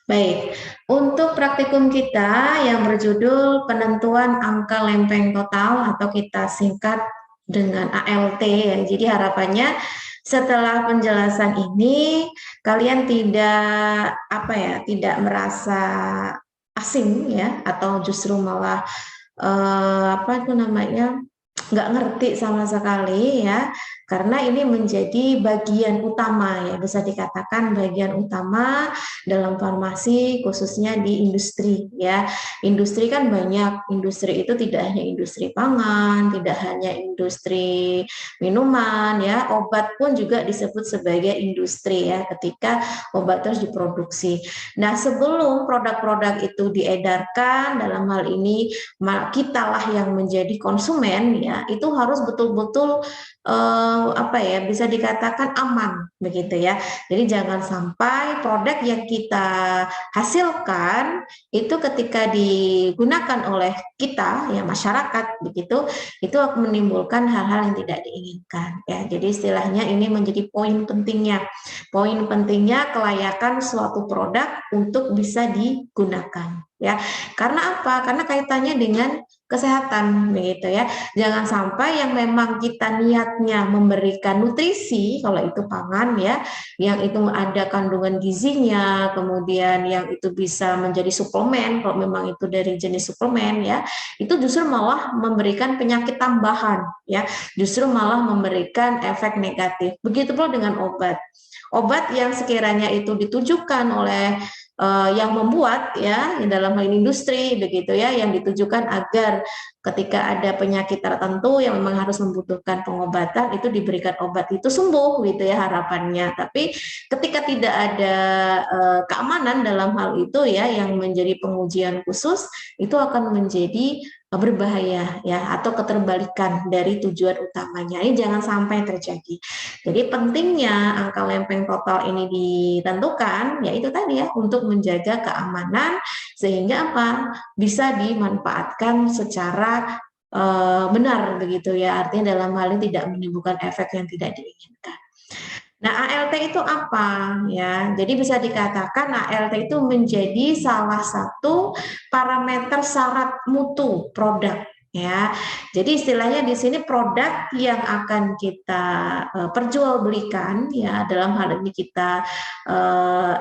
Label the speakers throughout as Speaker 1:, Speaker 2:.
Speaker 1: Baik, untuk praktikum kita yang berjudul penentuan angka lempeng total atau kita singkat dengan ALT ya. Jadi harapannya setelah penjelasan ini kalian tidak apa ya, tidak merasa asing ya atau justru malah apa itu namanya nggak ngerti sama sekali ya, karena ini menjadi bagian utama ya, bisa dikatakan bagian utama dalam farmasi khususnya di industri ya. Industri kan banyak, industri itu tidak hanya industri pangan, tidak hanya industri minuman ya, obat pun juga disebut sebagai industri ya ketika obat terus diproduksi. Nah, sebelum produk-produk itu diedarkan, dalam hal ini kitalah yang menjadi konsumen ya, itu harus betul-betul apa ya, bisa dikatakan aman begitu ya. Jadi jangan sampai produk yang kita hasilkan itu ketika digunakan oleh kita ya, masyarakat begitu, itu akan menimbulkan hal-hal yang tidak diinginkan ya. Jadi istilahnya ini menjadi poin pentingnya. Poin pentingnya kelayakan suatu produk untuk bisa digunakan ya. Karena apa? Karena kaitannya dengan kesehatan begitu ya. Jangan sampai yang memang kita niatnya memberikan nutrisi, kalau itu pangan ya, yang itu ada kandungan gizinya, kemudian yang itu bisa menjadi suplemen, kalau memang itu dari jenis suplemen ya, itu justru malah memberikan penyakit tambahan ya, justru malah memberikan efek negatif. Begitu pula dengan obat. Obat yang sekiranya itu ditujukan oleh yang membuat ya dalam hal industri begitu ya, yang ditujukan agar ketika ada penyakit tertentu yang memang harus membutuhkan pengobatan itu diberikan obat itu sembuh gitu ya harapannya. Tapi ketika tidak ada keamanan dalam hal itu ya, yang menjadi pengujian khusus, itu akan menjadi berbahaya ya, atau keterbalikan dari tujuan utamanya. Ini jangan sampai terjadi. Jadi pentingnya angka lempeng total ini ditentukan, yaitu tadi ya, untuk menjaga keamanan sehingga apa, bisa dimanfaatkan secara benar begitu ya. Artinya dalam hal ini tidak menimbulkan efek yang tidak diinginkan. Nah, ALT itu apa ya? Jadi bisa dikatakan ALT itu menjadi salah satu parameter syarat mutu produk ya. Jadi istilahnya di sini produk yang akan kita perjualbelikan ya, dalam hal ini kita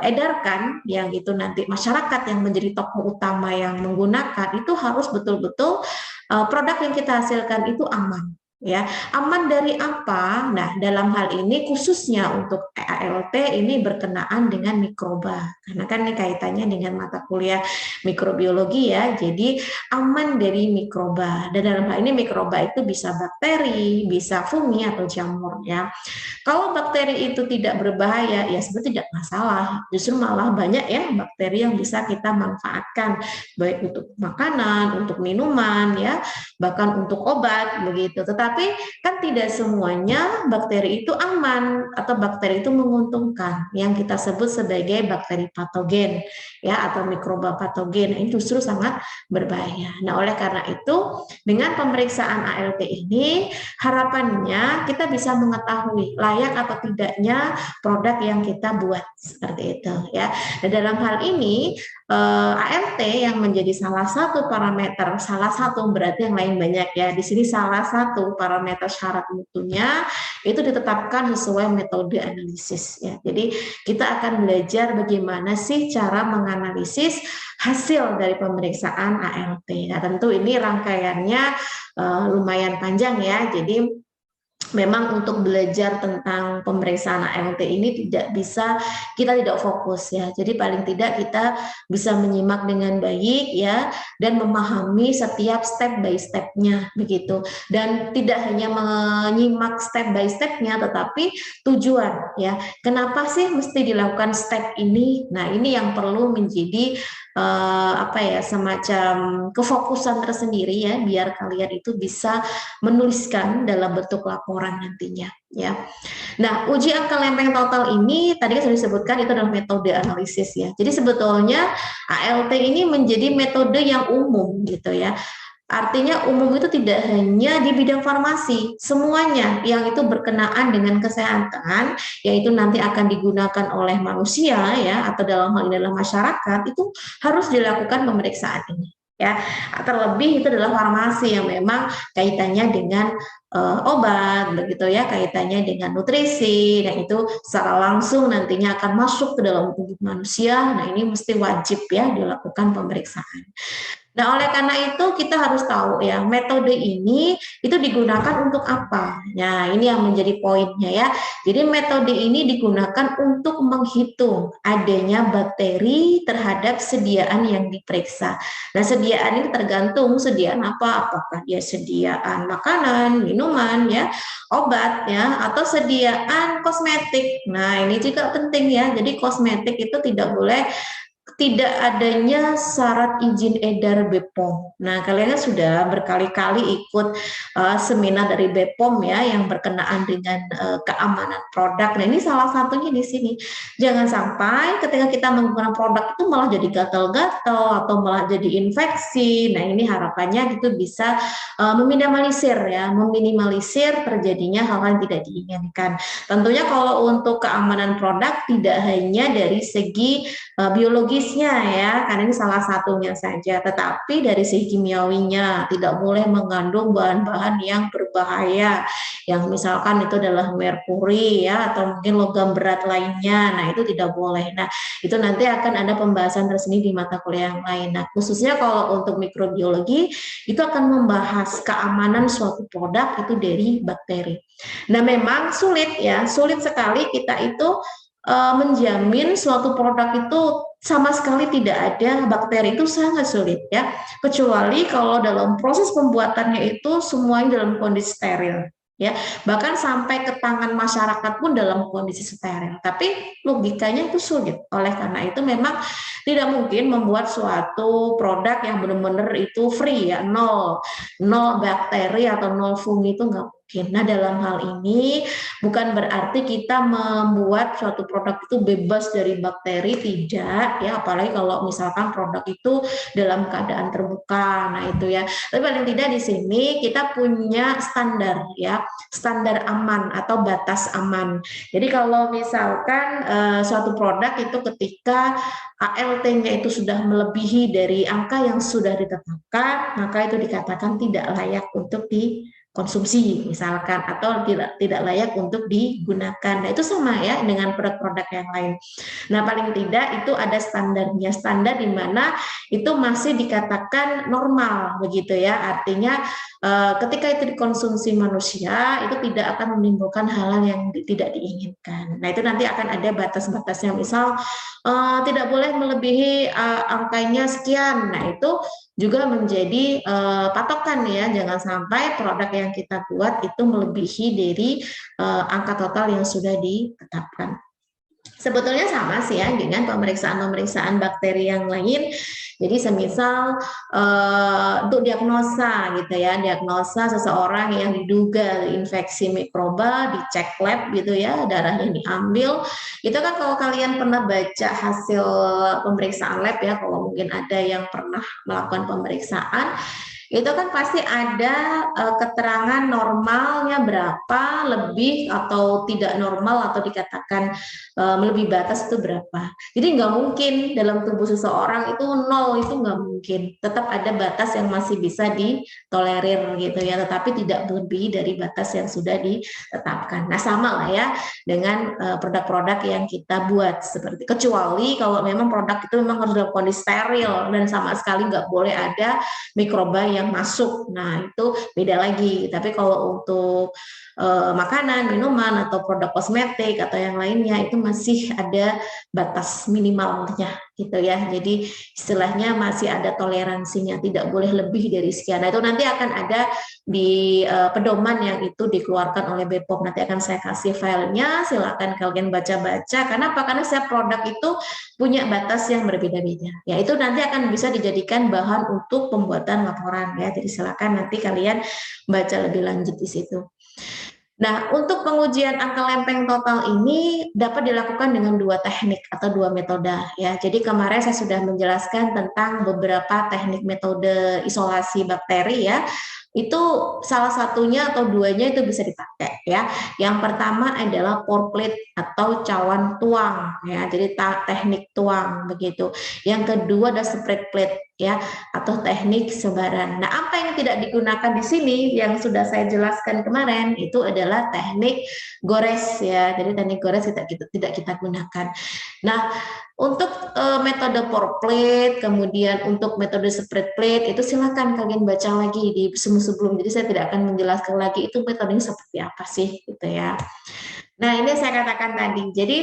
Speaker 1: edarkan, yang itu nanti masyarakat yang menjadi tokoh utama yang menggunakan, itu harus betul-betul produk yang kita hasilkan itu aman. Ya, aman dari apa? Nah, dalam hal ini khususnya untuk ALT ini berkenaan dengan mikroba. Karena kan ini kaitannya dengan mata kuliah mikrobiologi ya. Jadi aman dari mikroba. Dan dalam hal ini mikroba itu bisa bakteri, bisa fungi atau jamur ya. Kalau bakteri itu tidak berbahaya, ya sebenarnya tidak masalah. Justru malah banyak ya bakteri yang bisa kita manfaatkan, baik untuk makanan, untuk minuman ya, bahkan untuk obat begitu. Tetapi kan tidak semuanya bakteri itu aman atau bakteri itu menguntungkan, yang kita sebut sebagai bakteri patogen ya, atau mikroba patogen. Ini justru sangat berbahaya. Nah, oleh karena itu dengan pemeriksaan ALT ini harapannya kita bisa mengetahui layak atau tidaknya produk yang kita buat, seperti itu ya. Dan dalam hal ini ALT yang menjadi salah satu parameter, salah satu berarti yang lain banyak ya. Di sini salah satu parameter syarat mutunya itu ditetapkan sesuai metode analisis ya. Jadi kita akan belajar bagaimana sih cara menganalisis hasil dari pemeriksaan ALT. Nah, tentu ini rangkaiannya lumayan panjang ya. Jadi memang untuk belajar tentang pemeriksaan ALT ini kita tidak fokus ya. Jadi paling tidak kita bisa menyimak dengan baik ya, dan memahami setiap step by step-nya begitu. Dan tidak hanya menyimak step by step-nya, tetapi tujuan ya. Kenapa sih mesti dilakukan step ini? Nah, ini yang perlu menjadi apa ya, semacam kefokusan tersendiri ya, biar kalian itu bisa menuliskan dalam bentuk laporan nantinya ya. Nah, uji angka lempeng total ini tadi kan sudah disebutkan itu adalah metode analisis ya. Jadi sebetulnya ALT ini menjadi metode yang umum gitu ya. Artinya umum itu tidak hanya di bidang farmasi, semuanya yang itu berkenaan dengan kesehatan, yaitu nanti akan digunakan oleh manusia ya, atau dalam hal ini adalah masyarakat, itu harus dilakukan pemeriksaan ini. Ya, terlebih itu adalah farmasi yang memang kaitannya dengan obat, begitu ya, kaitannya dengan nutrisi, dan itu secara langsung nantinya akan masuk ke dalam tubuh manusia. Nah, ini mesti wajib ya dilakukan pemeriksaan. Nah, oleh karena itu kita harus tahu ya, metode ini itu digunakan untuk apa. Nah, ini yang menjadi poinnya ya. Jadi metode ini digunakan untuk menghitung adanya bakteri terhadap sediaan yang diperiksa. Nah, sediaan ini tergantung sediaan apa, apakah dia sediaan makanan, minuman ya, obat ya, atau sediaan kosmetik. Nah, ini juga penting ya. Jadi kosmetik itu tidak adanya syarat izin edar BPOM. Nah, kalian kan sudah berkali-kali ikut seminar dari BPOM ya yang berkenaan dengan keamanan produk. Nah, ini salah satunya di sini. Jangan sampai ketika kita menggunakan produk itu malah jadi gatal-gatal atau malah jadi infeksi. Nah, ini harapannya itu bisa meminimalisir terjadinya hal-hal yang tidak diinginkan. Tentunya kalau untuk keamanan produk tidak hanya dari segi biologisnya ya, karena ini salah satunya saja, tetapi dari segi kimiawinya tidak boleh mengandung bahan-bahan yang berbahaya, yang misalkan itu adalah merkuri ya, atau mungkin logam berat lainnya. Nah, itu tidak boleh. Nah, itu nanti akan ada pembahasan tersendiri di mata kuliah yang lain. Nah, khususnya kalau untuk mikrobiologi itu akan membahas keamanan suatu produk itu dari bakteri. Nah, memang sulit ya, sulit sekali kita itu menjamin suatu produk itu sama sekali tidak ada bakteri, itu sangat sulit ya, kecuali kalau dalam proses pembuatannya itu semuanya dalam kondisi steril ya, bahkan sampai ke tangan masyarakat pun dalam kondisi steril, tapi logikanya itu sulit. Oleh karena itu memang tidak mungkin membuat suatu produk yang benar-benar itu free ya, nol bakteri atau nol fungi, itu nggak mungkin. Nah, dalam hal ini bukan berarti kita membuat suatu produk itu bebas dari bakteri, tidak ya, apalagi kalau misalkan produk itu dalam keadaan terbuka. Nah, itu ya. Tapi paling tidak di sini kita punya standar ya, standar aman atau batas aman. Jadi kalau misalkan suatu produk itu ketika ALT-nya itu sudah melebihi dari angka yang sudah ditetapkan, maka itu dikatakan tidak layak untuk dikonsumsi misalkan, atau tidak layak untuk digunakan. Nah, itu sama ya dengan produk-produk yang lain. Nah, paling tidak itu ada standarnya, standar di mana itu masih dikatakan normal begitu ya. Artinya ketika itu dikonsumsi manusia itu tidak akan menimbulkan hal-hal yang tidak diinginkan. Nah, itu nanti akan ada batas-batasnya. Misal tidak boleh melebihi angkanya sekian. Nah, itu juga menjadi patokan ya, jangan sampai produk yang kita buat itu melebihi dari angka total yang sudah ditetapkan. Sebetulnya sama sih ya dengan pemeriksaan-pemeriksaan bakteri yang lain. Jadi semisal untuk diagnosa gitu ya, diagnosa seseorang yang diduga infeksi mikroba, dicek lab gitu ya, darahnya diambil. Itu kan kalau kalian pernah baca hasil pemeriksaan lab ya, kalau mungkin ada yang pernah melakukan pemeriksaan, itu kan pasti ada keterangan normalnya berapa, lebih atau tidak normal, atau dikatakan melebihi batas itu berapa. Jadi nggak mungkin dalam tubuh seseorang itu nol, itu nggak mungkin. Tetap ada batas yang masih bisa ditolerir gitu ya, tetapi tidak lebih dari batas yang sudah ditetapkan. Nah, sama lah ya dengan produk-produk yang kita buat, seperti kecuali kalau memang produk itu memang harus dalam kondisi steril dan sama sekali nggak boleh ada mikroba yang masuk. Nah, itu beda lagi. Tapi kalau untuk makanan, minuman, atau produk kosmetik atau yang lainnya itu masih ada batas minimalnya gitu ya. Jadi istilahnya masih ada toleransinya, tidak boleh lebih dari sekian. Nah, itu nanti akan ada di pedoman yang itu dikeluarkan oleh BPOM. Nanti akan saya kasih filenya, silakan kalian baca-baca. Karena apa? Karena setiap produk itu punya batas yang berbeda-beda. Ya, itu nanti akan bisa dijadikan bahan untuk pembuatan laporan ya. Jadi silakan nanti kalian baca lebih lanjut di situ. Nah, untuk pengujian angka lempeng total ini dapat dilakukan dengan dua teknik atau dua metode ya. Jadi kemarin saya sudah menjelaskan tentang beberapa teknik metode isolasi bakteri ya. Itu salah satunya atau duanya itu bisa dipakai ya. Yang pertama adalah pour plate atau cawan tuang ya. Jadi teknik tuang begitu. Yang kedua adalah spread plate ya atau teknik sebaran. Nah, apa yang tidak digunakan di sini yang sudah saya jelaskan kemarin itu adalah teknik gores ya. Jadi teknik gores tidak kita gunakan. Nah, untuk metode pour plate, kemudian untuk metode spread plate itu silakan kalian baca lagi di sebelum. Jadi saya tidak akan menjelaskan lagi itu metodenya seperti apa sih gitu ya. Nah, ini saya katakan tadi. Jadi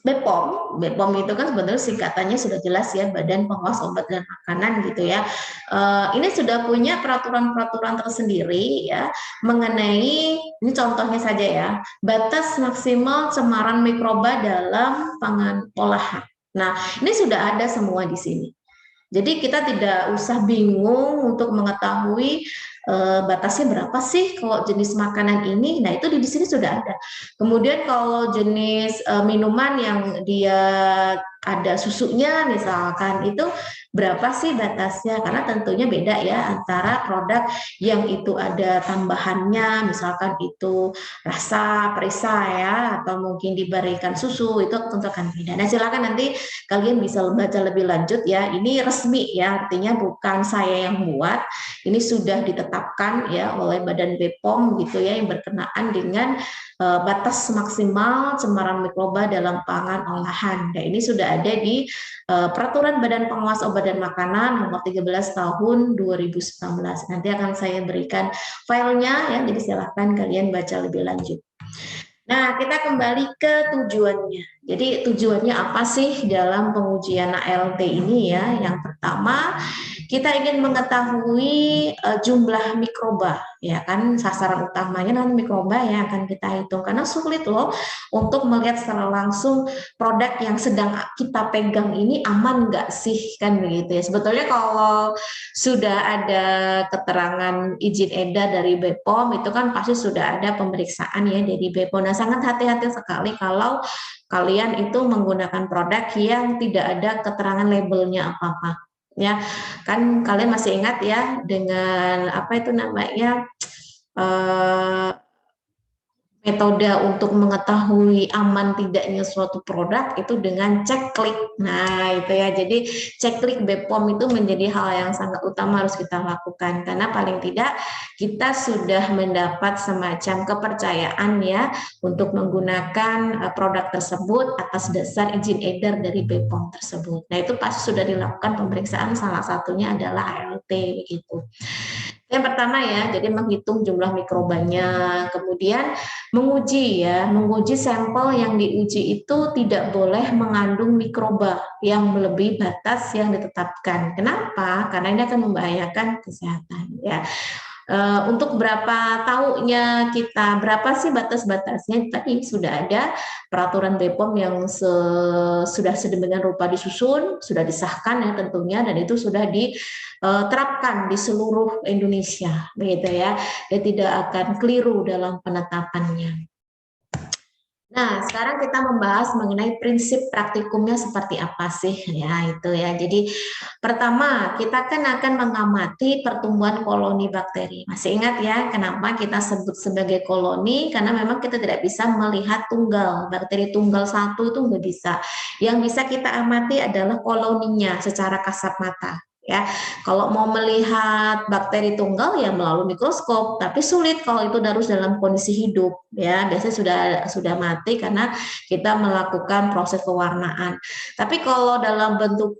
Speaker 1: BPOM itu kan sebenarnya singkatannya sudah jelas ya, Badan Pengawas Obat dan Makanan gitu ya. Ini sudah punya peraturan-peraturan tersendiri ya mengenai, ini contohnya saja ya, batas maksimal cemaran mikroba dalam pangan olahan. Nah, ini sudah ada semua di sini. Jadi kita tidak usah bingung untuk mengetahui batasnya berapa sih kalau jenis makanan ini. Nah, itu di sini sudah ada. Kemudian kalau jenis minuman yang dia ada susunya misalkan, itu berapa sih batasnya? Karena tentunya beda ya antara produk yang itu ada tambahannya, misalkan itu rasa perisa ya, atau mungkin diberikan susu, itu tentu akan beda. Nah, silakan nanti kalian bisa baca lebih lanjut ya. Ini resmi ya, artinya bukan saya yang buat. Ini sudah ditetapkan ya oleh Badan BPOM gitu ya, yang berkenaan dengan batas maksimal cemaran mikroba dalam pangan olahan. Nah, ini sudah ada di Peraturan Badan Pengawas Obat dan Makanan nomor 13 tahun 2019. Nanti akan saya berikan filenya ya, jadi silahkan kalian baca lebih lanjut. Nah, kita kembali ke tujuannya. Jadi tujuannya apa sih dalam pengujian ALT ini ya? Yang pertama, kita ingin mengetahui jumlah mikroba, ya kan sasaran utamanya kan mikroba yang akan kita hitung. Karena sulit loh untuk melihat secara langsung produk yang sedang kita pegang ini aman nggak sih, kan begitu ya. Sebetulnya kalau sudah ada keterangan izin edar dari BPOM itu kan pasti sudah ada pemeriksaan ya dari BPOM. Nah, sangat hati-hati sekali kalau kalian itu menggunakan produk yang tidak ada keterangan labelnya apa-apa. Ya, kan kalian masih ingat ya dengan apa itu namanya metode untuk mengetahui aman tidaknya suatu produk itu dengan cek klik. Nah, itu ya. Jadi cek klik BPOM itu menjadi hal yang sangat utama harus kita lakukan karena paling tidak kita sudah mendapat semacam kepercayaan ya untuk menggunakan produk tersebut atas dasar izin edar dari BPOM tersebut. Nah, itu pasti sudah dilakukan pemeriksaan, salah satunya adalah ALT begitu. Yang pertama ya, jadi menghitung jumlah mikrobanya, kemudian menguji sampel yang diuji itu tidak boleh mengandung mikroba yang melebihi batas yang ditetapkan. Kenapa? Karena ini akan membahayakan kesehatan ya. Untuk berapa taunya kita, berapa sih batas-batasnya, tadi sudah ada peraturan BPOM yang sudah sedemikian rupa disusun, sudah disahkan ya tentunya, dan itu sudah diterapkan di seluruh Indonesia, begitu ya, dan tidak akan keliru dalam penetapannya. Nah, sekarang kita membahas mengenai prinsip praktikumnya seperti apa sih ya itu ya. Jadi pertama kita kan akan mengamati pertumbuhan koloni bakteri. Masih ingat ya kenapa kita sebut sebagai koloni? Karena memang kita tidak bisa melihat tunggal, bakteri tunggal satu itu nggak bisa. Yang bisa kita amati adalah koloninya secara kasat mata. Ya, kalau mau melihat bakteri tunggal ya melalui mikroskop, tapi sulit kalau itu harus dalam kondisi hidup. Ya, biasanya sudah mati karena kita melakukan proses pewarnaan. Tapi kalau dalam bentuk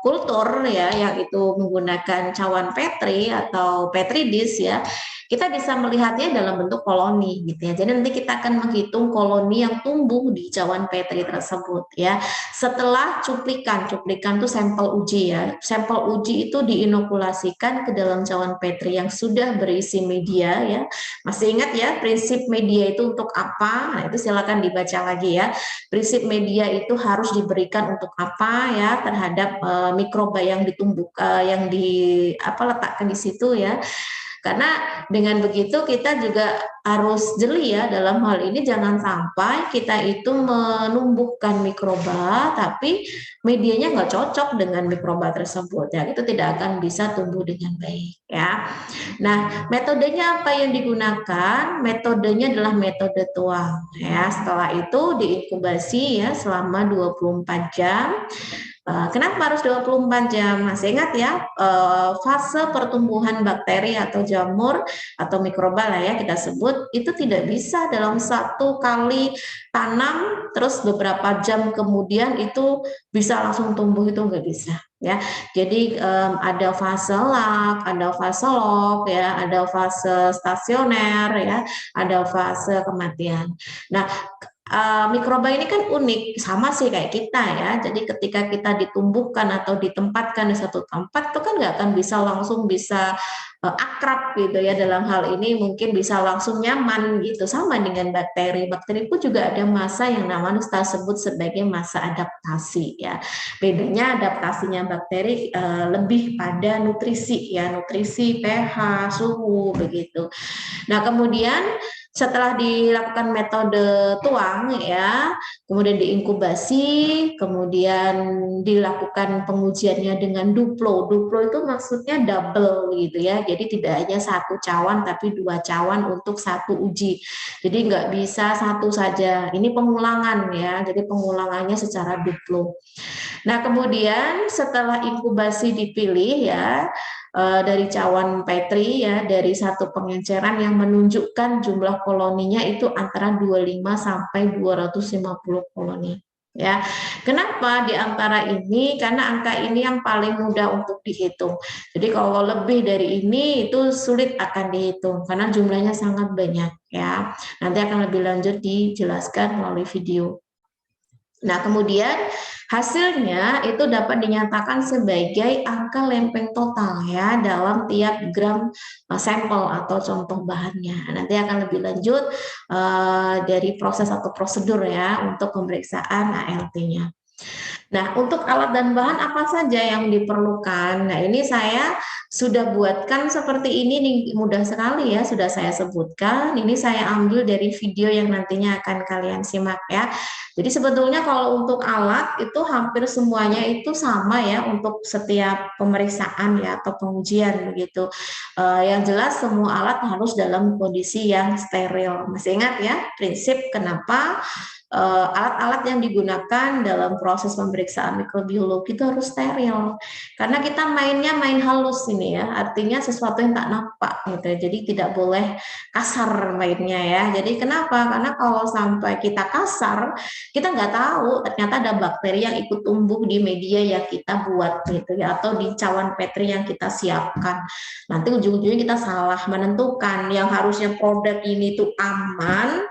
Speaker 1: kultur ya, yang itu menggunakan cawan Petri atau Petri dish ya, kita bisa melihatnya dalam bentuk koloni gitu ya. Jadi nanti kita akan menghitung koloni yang tumbuh di cawan Petri tersebut ya. Setelah cuplikan itu sampel uji ya. Sampel uji itu diinokulasikan ke dalam cawan Petri yang sudah berisi media ya. Masih ingat ya prinsip media itu untuk apa? Nah, itu silakan dibaca lagi ya. Prinsip media itu harus diberikan untuk apa ya terhadap mikroba yang ditumbuh yang letakkan di situ ya. Karena dengan begitu kita juga harus jeli ya dalam hal ini, jangan sampai kita itu menumbuhkan mikroba tapi medianya nggak cocok dengan mikroba tersebut ya, itu tidak akan bisa tumbuh dengan baik ya. Nah, metodenya apa yang digunakan? Metodenya adalah metode tuang ya. Setelah itu diinkubasi ya selama 24 jam. Kenapa harus 24 jam? Masih ingat ya, fase pertumbuhan bakteri atau jamur atau mikroba lah ya kita sebut, itu tidak bisa dalam satu kali tanam terus beberapa jam kemudian itu bisa langsung tumbuh, itu nggak bisa ya. Jadi ada fase lak, ada fase log ya, ada fase stasioner ya, ada fase kematian. Nah, mikroba ini kan unik, sama sih kayak kita ya. Jadi ketika kita ditumbuhkan atau ditempatkan di satu tempat, itu kan nggak akan bisa langsung bisa akrab gitu ya. Dalam hal ini mungkin bisa langsung nyaman gitu. Sama dengan bakteri. Bakteri pun juga ada masa yang namanya kita sebut sebagai masa adaptasi ya. Bedanya adaptasinya bakteri lebih pada nutrisi ya, nutrisi, pH, suhu begitu. Nah, kemudian setelah dilakukan metode tuang ya, kemudian diinkubasi, kemudian dilakukan pengujiannya dengan duplo. Duplo itu maksudnya double gitu ya. Jadi tidak hanya satu cawan tapi 2 cawan untuk satu uji. Jadi nggak bisa satu saja. Ini pengulangan ya. Jadi pengulangannya secara duplo. Nah, kemudian setelah inkubasi dipilih ya, dari cawan Petri ya, dari satu pengenceran yang menunjukkan jumlah koloninya itu antara 25 sampai 250 koloni. Ya, kenapa di antara ini? Karena angka ini yang paling mudah untuk dihitung. Jadi kalau lebih dari ini itu sulit akan dihitung karena jumlahnya sangat banyak ya. Nanti akan lebih lanjut dijelaskan melalui video. Nah, kemudian hasilnya itu dapat dinyatakan sebagai angka lempeng total ya dalam tiap gram sampel atau contoh bahannya. Nanti akan lebih lanjut dari proses atau prosedur ya untuk pemeriksaan ALT-nya. Nah, untuk alat dan bahan apa saja yang diperlukan? Nah, ini saya sudah buatkan seperti ini nih, mudah sekali ya, sudah saya sebutkan. Ini saya ambil dari video yang nantinya akan kalian simak ya. Jadi sebetulnya kalau untuk alat itu hampir semuanya itu sama ya untuk setiap pemeriksaan ya atau pengujian begitu. Yang jelas semua alat harus dalam kondisi yang steril. Masih ingat ya prinsip kenapa alat-alat yang digunakan dalam proses pemeriksaan mikrobiologi itu harus steril karena kita mainnya main halus ini ya, artinya sesuatu yang tak nampak gitu, jadi tidak boleh kasar mainnya ya. Jadi kenapa? Karena kalau sampai kita kasar, kita nggak tahu ternyata ada bakteri yang ikut tumbuh di media yang kita buat gitu ya, atau di cawan Petri yang kita siapkan. Nanti ujung-ujungnya kita salah menentukan yang harusnya produk ini tuh aman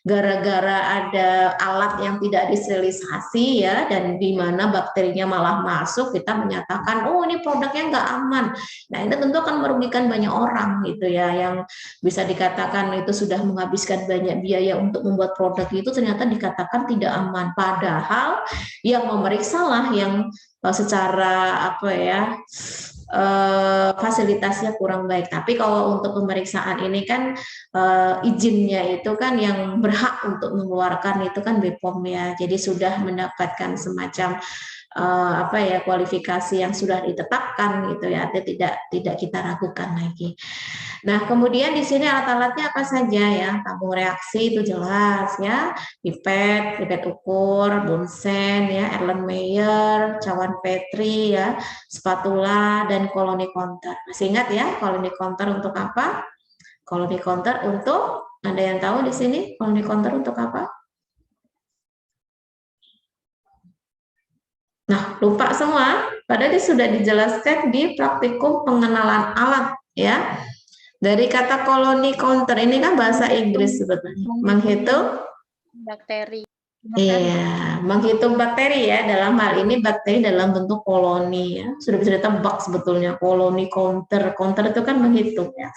Speaker 1: gara-gara ada alat yang tidak disterilisasi ya, dan di mana bakterinya malah masuk, kita menyatakan oh ini produknya nggak aman. Nah, ini tentu akan merugikan banyak orang gitu ya, yang bisa dikatakan itu sudah menghabiskan banyak biaya untuk membuat produk itu ternyata dikatakan tidak aman, padahal yang memeriksa lah yang secara apa ya fasilitasnya kurang baik. Tapi kalau untuk pemeriksaan ini kan izinnya itu kan yang berhak untuk mengeluarkan itu kan BPOM ya. Jadi sudah mendapatkan semacam apa ya kualifikasi yang sudah ditetapkan gitu ya, tidak kita ragukan lagi. Nah, kemudian di sini alat-alatnya apa saja ya? Tabung reaksi itu jelas ya, pipet ukur, Bunsen ya, Erlenmeyer, cawan Petri ya, spatula dan koloni counter. Masih ingat ya, koloni counter untuk apa? Koloni counter untuk, ada yang tahu di sini koloni counter untuk apa? Nah, lupa semua, padahal sudah dijelaskan di praktikum pengenalan alat ya. Dari kata koloni counter ini kan bahasa Inggris sebetulnya. Menghitung
Speaker 2: bakteri.
Speaker 1: Iya, menghitung bakteri ya. Dalam hal ini bakteri dalam bentuk koloni ya. Sudah bisa ditebak sebetulnya koloni counter. Counter itu kan menghitung ya.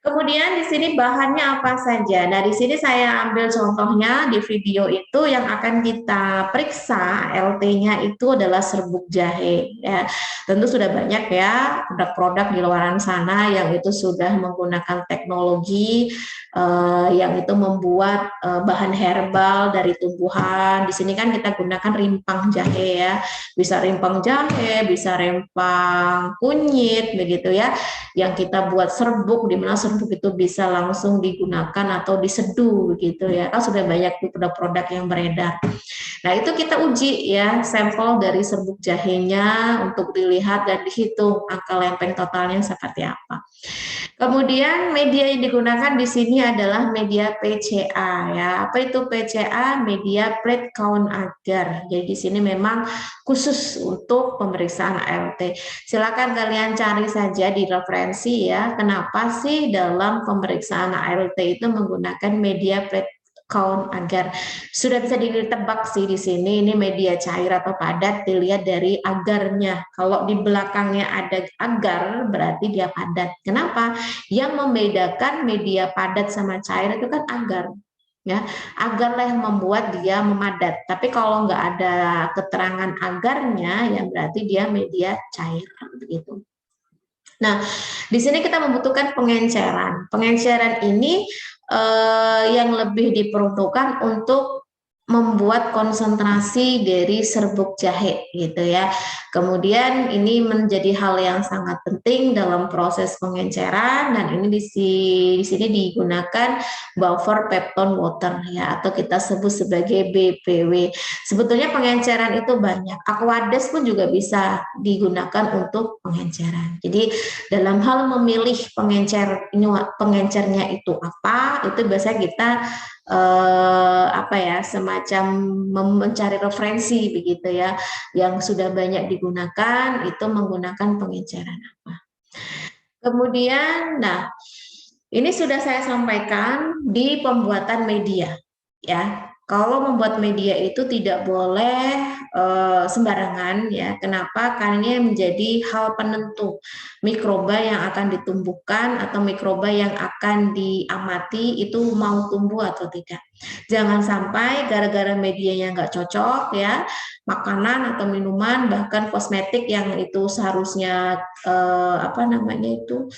Speaker 1: Kemudian di sini bahannya apa saja. Nah, di sini saya ambil contohnya di video itu yang akan kita periksa LT-nya itu adalah serbuk jahe. Ya, tentu sudah banyak ya produk-produk di luaran sana yang itu sudah menggunakan teknologi yang itu membuat bahan herbal dari tumbuhan. Di sini kan kita gunakan rimpang jahe ya, bisa rimpang jahe, bisa rimpang kunyit, begitu ya yang kita buat serbuk, di mana serbuk itu bisa langsung digunakan atau diseduh gitu ya. Kan sudah banyak produk-produk yang beredar. Nah, itu kita uji ya sampel dari serbuk jahenya untuk dilihat dan dihitung angka lempeng totalnya seperti apa. Kemudian media yang digunakan di sini adalah media PCA ya. Apa itu PCA? Media plate count agar. Jadi di sini memang khusus untuk pemeriksaan ALT. Silakan kalian cari saja di referensi ya. Kenapa sih dalam pemeriksaan ALT itu menggunakan media plate count agar sudah bisa ditebak sih di sini ini media cair atau padat dilihat dari agarnya. Kalau di belakangnya ada agar berarti dia padat. Kenapa? Yang membedakan media padat sama cair itu kan agar. Ya, agarlah yang membuat dia memadat. Tapi kalau nggak ada keterangan agarnya, ya berarti dia media cair begitu. Nah, di sini kita membutuhkan pengenceran. Pengenceran ini yang lebih diperuntukkan untuk membuat konsentrasi dari serbuk jahe gitu ya. Kemudian ini menjadi hal yang sangat penting dalam proses pengenceran dan ini di sini digunakan buffer peptone water ya atau kita sebut sebagai BPW. Sebetulnya pengenceran itu banyak. Aquades pun juga bisa digunakan untuk pengenceran. Jadi dalam hal memilih pengencernya itu apa, itu biasanya kita apa ya semacam mencari referensi begitu ya yang sudah banyak digunakan itu menggunakan pengenceran apa. Kemudian, nah ini sudah saya sampaikan di pembuatan media ya. Kalau membuat media itu tidak boleh sembarangan ya. Kenapa? Karena ini menjadi hal penentu mikroba yang akan ditumbuhkan atau mikroba yang akan diamati itu mau tumbuh atau tidak. Jangan sampai gara-gara medianya nggak cocok ya, makanan atau minuman bahkan kosmetik yang itu seharusnya apa namanya itu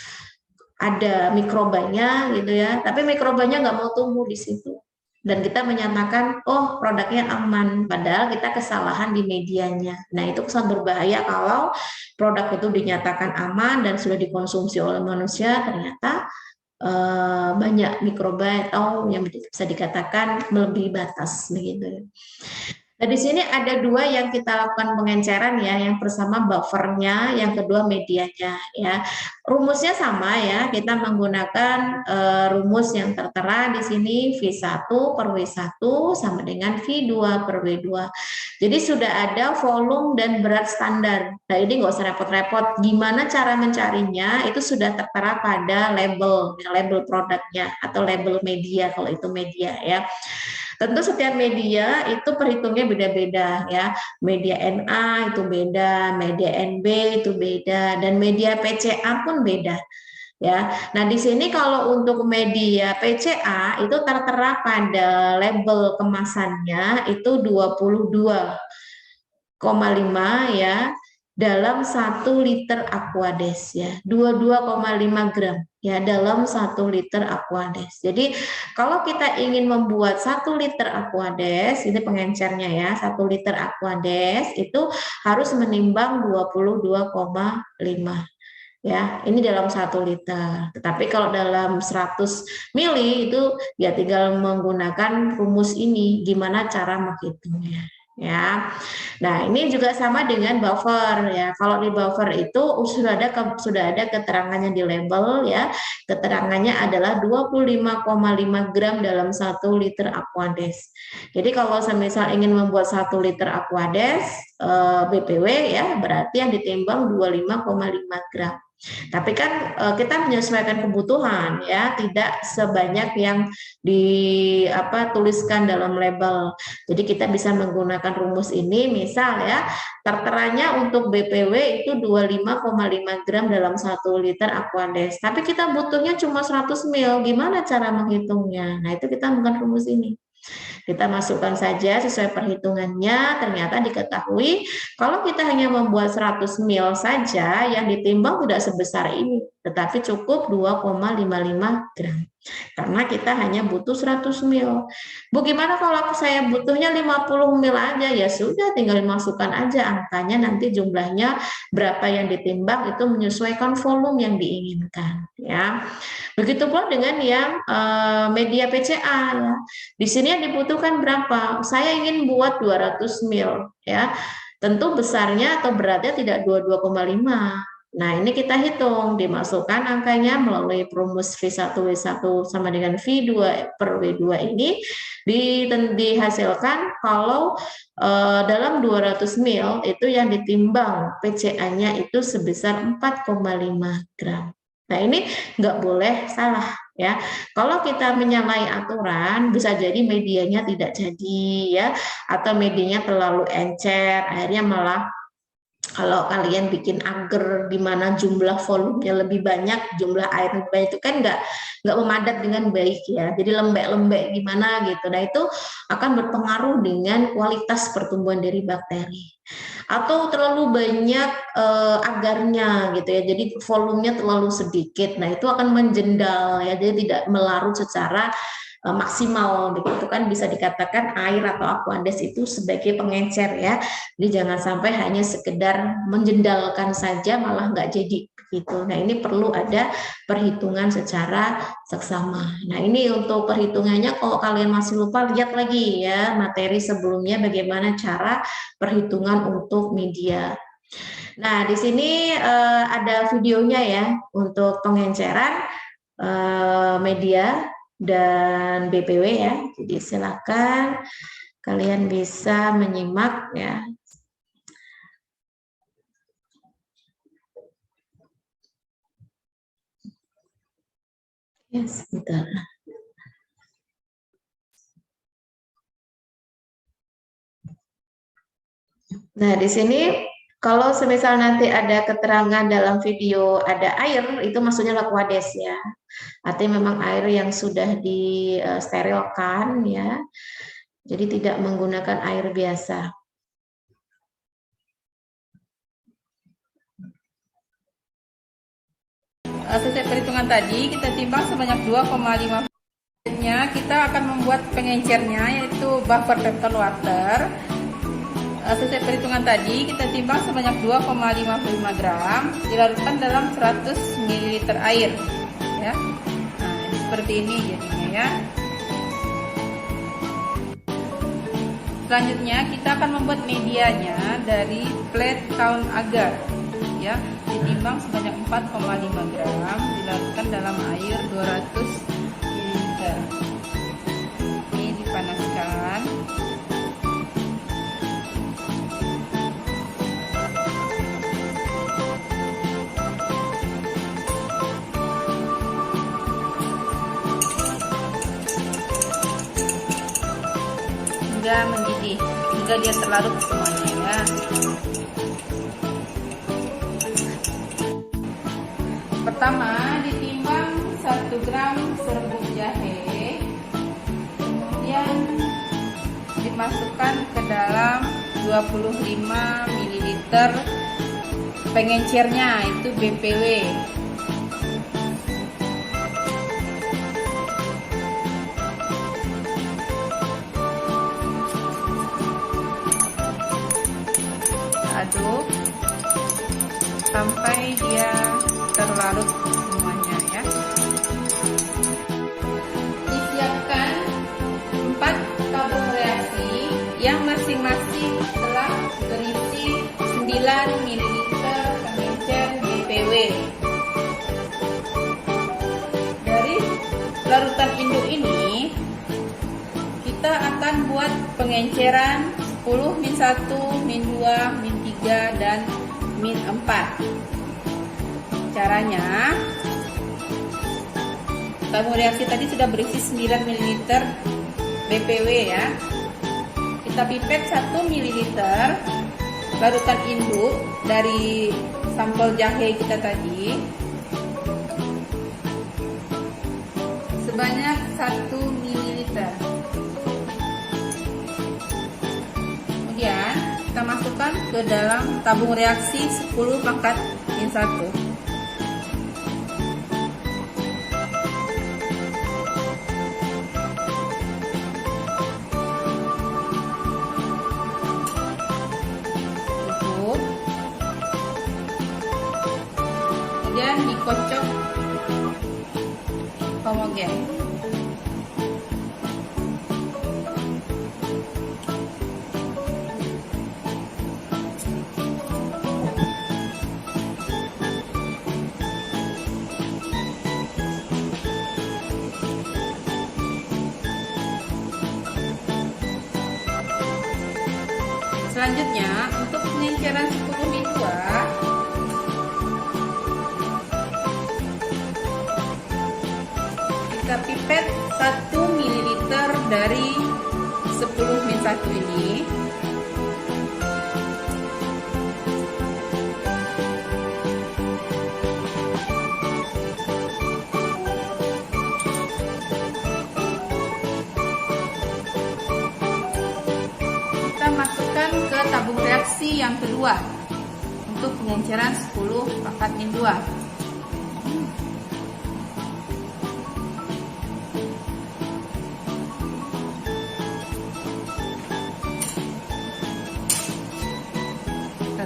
Speaker 1: ada mikrobanya gitu ya, tapi mikrobanya nggak mau tumbuh di situ dan kita menyatakan oh produknya aman padahal kita kesalahan di medianya. Nah itu sangat berbahaya kalau produk itu dinyatakan aman dan sudah dikonsumsi oleh manusia ternyata banyak mikroba atau yang bisa dikatakan melebihi batas begitu. Nah, di sini ada dua yang kita lakukan pengenceran ya, yang pertama buffernya, yang kedua medianya ya. Rumusnya sama ya, kita menggunakan rumus yang tertera di sini V1 per W1 sama dengan V2 per W2. Jadi sudah ada volume dan berat standar. Nah ini nggak usah repot-repot, gimana cara mencarinya itu sudah tertera pada label, label produknya atau label media kalau itu media ya. Tentu setiap media itu perhitungnya beda-beda ya. Media Na itu beda, media Nb itu beda, dan media PCA pun beda. Ya, nah di sini kalau untuk media PCA itu tertera pada label kemasannya itu 22,5 ya dalam 1 liter Aquades ya 22,5 gram ya dalam 1 liter Aquades. Jadi kalau kita ingin membuat 1 liter Aquades ini pengencernya ya 1 liter Aquades itu harus menimbang 22,5 ya ini dalam 1 liter. Tetapi kalau dalam 100 mili itu ya tinggal menggunakan rumus ini gimana cara menghitungnya ya. Nah, ini juga sama dengan buffer ya. Kalau di buffer itu sudah ada keterangannya di label ya. Keterangannya adalah 25,5 gram dalam 1 liter Aquades. Jadi kalau misal ingin membuat 1 liter Aquades BPW ya, berarti yang ditimbang 25,5 gram. Tapi kan kita menyesuaikan kebutuhan ya, tidak sebanyak yang tuliskan dalam label. Jadi kita bisa menggunakan rumus ini, misal ya, terteranya untuk BPW itu 25,5 gram dalam 1 liter Aquades. Tapi kita butuhnya cuma 100 ml. Gimana cara menghitungnya? Nah, itu kita menggunakan rumus ini. Kita masukkan saja sesuai perhitungannya, ternyata diketahui kalau kita hanya membuat 100 ml saja, yang ditimbang tidak sebesar ini, tetapi cukup 2,55 gram. Karena kita hanya butuh 100 ml. Bu, gimana kalau saya butuhnya 50 ml aja? Ya sudah, tinggal dimasukkan aja angkanya, nanti jumlahnya berapa yang ditimbang itu menyesuaikan volume yang diinginkan. Ya, begitu pula dengan yang media PCA. Ya. Di sini yang dibutuhkan berapa? Saya ingin buat 200 ml. Ya, tentu besarnya atau beratnya tidak 22,5. Nah, ini kita hitung, dimasukkan angkanya melalui rumus V1W1 sama dengan V2 per W2 ini, dihasilkan kalau dalam 200 ml itu yang ditimbang PCA-nya itu sebesar 4,5 gram. Nah, ini nggak boleh salah ya. Kalau kita menyalahi aturan, bisa jadi medianya tidak jadi ya, atau medianya terlalu encer, akhirnya malah kalau kalian bikin agar di mana jumlah volumenya lebih banyak, jumlah air lebih banyak, itu kan nggak memadat dengan baik ya. Jadi lembek-lembek gimana gitu. Nah, itu akan berpengaruh dengan kualitas pertumbuhan dari bakteri. Atau terlalu banyak agarnya gitu ya. Jadi volumenya terlalu sedikit. Nah, itu akan menjendal ya. Jadi tidak melarut secara maksimal, begitu kan, bisa dikatakan air atau Aquades itu sebagai pengencer ya. Jadi jangan sampai hanya sekedar menjendalkan saja malah nggak jadi begitu. Nah, ini perlu ada perhitungan secara seksama. Nah, ini untuk perhitungannya, kalau kalian masih lupa, lihat lagi ya materi sebelumnya bagaimana cara perhitungan untuk media. Nah, di sini ada videonya ya untuk pengenceran media dan BPW ya. Jadi silakan kalian bisa menyimak ya. Ya, sebentar. Nah, di sini kalau semisal nanti ada keterangan dalam video ada air, itu maksudnya Aquades ya. Artinya memang air yang sudah disterilkan ya. Jadi tidak menggunakan air biasa.
Speaker 2: Sesuai perhitungan tadi, kita timbang sebanyak 2,5. Kita akan membuat pengencernya, yaitu buffer peptide water. Sesuai perhitungan tadi, kita timbang sebanyak 2,55 gram, dilarutkan dalam 100 ml air ya. Nah, seperti ini jadinya ya. Selanjutnya kita akan membuat medianya dari plate count agar ya, ditimbang sebanyak 4,5 gram, dilarutkan dalam air 200 ml. Ini dipanaskan. Hingga mendidih, hingga dia terlarut semuanya ya. Pertama, ditimbang 1 gram serbuk jahe, kemudian dimasukkan ke dalam 25 ml pengencernya, itu BPW. Aduk sampai dia terlarut semuanya ya. Disiapkan 4 tabung reaksi yang masing-masing telah berisi 9 ml pengencer BPW. Dari larutan induk ini kita akan buat pengenceran 10, min 1, min 2, min 3, dan min 4. Caranya, tabung reaksi tadi sudah berisi 9 ml BPW ya. Kita pipet 1 ml larutan induk dari sampel jahe kita tadi sebanyak 1 ml. Kemudian kita masukkan ke dalam tabung reaksi 10 pangkat min 1. Kemudian dikocok homogen. Selanjutnya untuk pengenceran 10 min 2, kita pipet 1 ml dari 10 min 1 ini. Kita masukkan ke tabung reaksi yang kedua untuk pengenceran 10 pangkat min 2.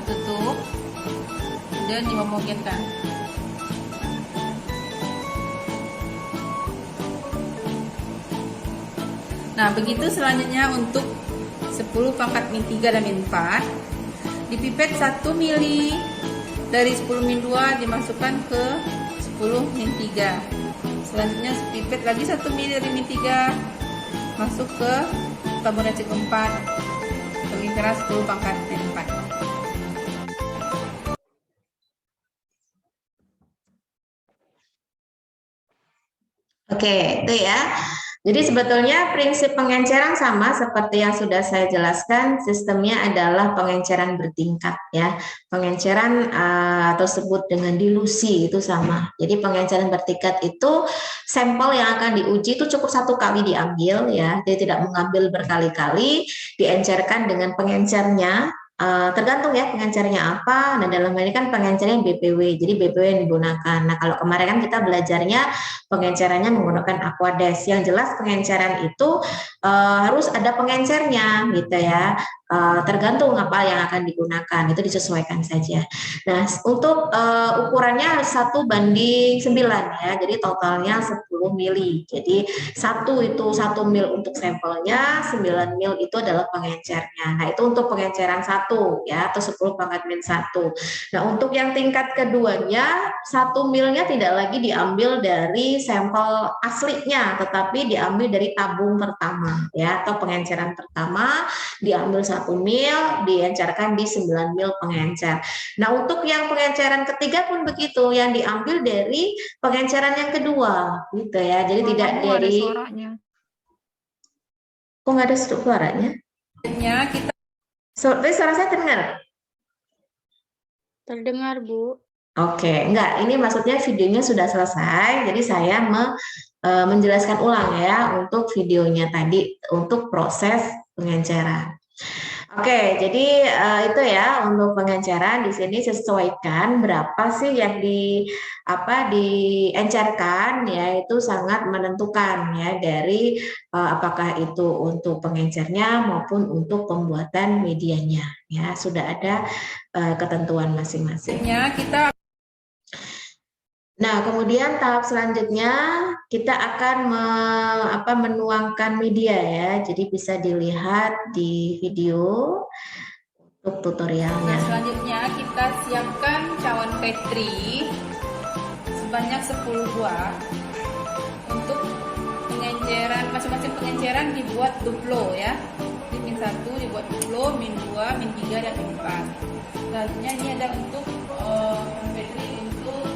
Speaker 2: Tutup dan dihomogenkan. Nah, begitu selanjutnya untuk 10 pangkat min 3 dan min 4, dipipet 1 mili dari 10 min 2 dimasukkan ke 10 min 3. Selanjutnya pipet lagi 1 mili dari min 3 masuk ke tabung reaksi keempat, pengenceran 10 pangkat min 4.
Speaker 1: Oke, itu ya. Jadi sebetulnya prinsip pengenceran sama seperti yang sudah saya jelaskan, sistemnya adalah pengenceran bertingkat ya. Pengenceran atau sebut dengan dilusi itu sama. Jadi pengenceran bertingkat itu sampel yang akan diuji itu cukup 1 kali diambil ya. Jadi tidak mengambil berkali-kali, diencerkan dengan pengencernya. Tergantung ya pengencernya apa. Nah dalam hal ini kan pengencernya BPW, jadi BPW yang digunakan. Nah kalau kemarin kan kita belajarnya pengencerannya menggunakan Aquades. Yang jelas pengenceran itu harus ada pengencernya gitu ya. Tergantung apa yang akan digunakan, itu disesuaikan saja. Nah untuk ukurannya 1:9 ya, jadi totalnya 10 mili. Jadi 1 mil untuk sampelnya, 9 mil itu adalah pengencernya. Nah itu untuk pengenceran 1 ya, atau 10 pangkat min 1. Nah untuk yang tingkat keduanya, 1 milnya tidak lagi diambil dari sampel aslinya, tetapi diambil dari tabung pertama ya, atau pengenceran pertama diambil 1 mil, diencerkan di 9 mil pengencer. Nah untuk yang pengenceran ketiga pun begitu, yang diambil dari pengenceran yang kedua gitu ya, jadi tidak dari kok nggak ada suaranya?
Speaker 2: Kita
Speaker 1: Tapi suara saya terdengar?
Speaker 3: Terdengar, Bu.
Speaker 1: Oke, enggak, ini maksudnya videonya sudah selesai, jadi saya menjelaskan ulang ya untuk videonya tadi, untuk proses pengenceran. Oke, jadi itu ya untuk pengenceran. Di sini sesuaikan berapa sih yang diencerkan ya, itu sangat menentukan ya dari apakah itu untuk pengencernya maupun untuk pembuatan medianya ya, sudah ada ketentuan masing-masing. Nah, kemudian tahap selanjutnya kita akan menuangkan media ya. Jadi bisa dilihat di video untuk tutorialnya.
Speaker 2: Nah, selanjutnya kita siapkan cawan Petri sebanyak 10 buah. Untuk pengenceran, masing-masing pengenceran dibuat duplo ya. Di min 1 dibuat duplo, min 2, min 3 dan min 4. Selanjutnya ini ada untuk Petri untuk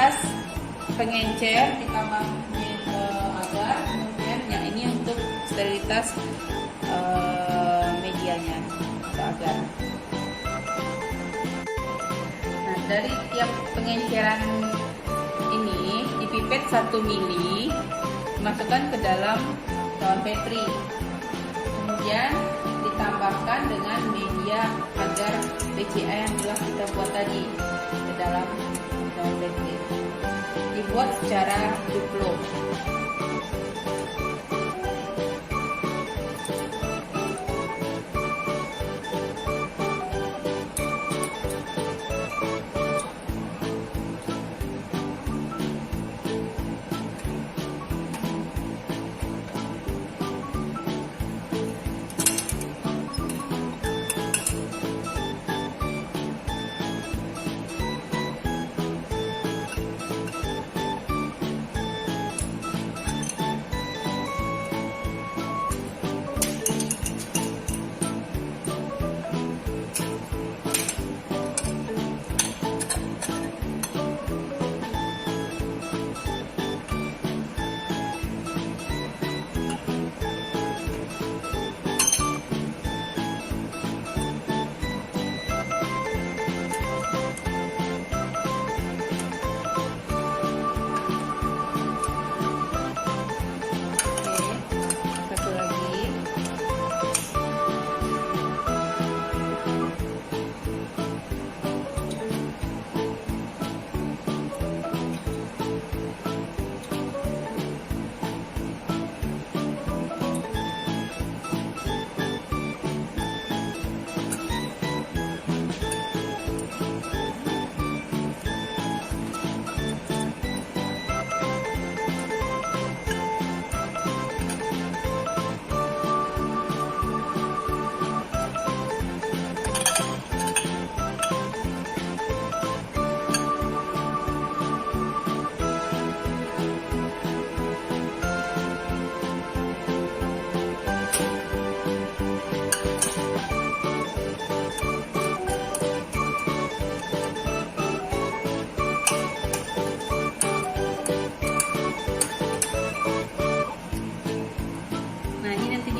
Speaker 2: sterilitas pengencer ditambah agar, kemudian yang ini untuk sterilitas medianya atau agar. Nah, dari tiap pengenceran ini dipipet 1 mili, dimasukkan ke dalam daun petri, kemudian ditambahkan dengan media agar PCA yang telah kita buat tadi ke dalam daun petri. Dibuat secara duplo.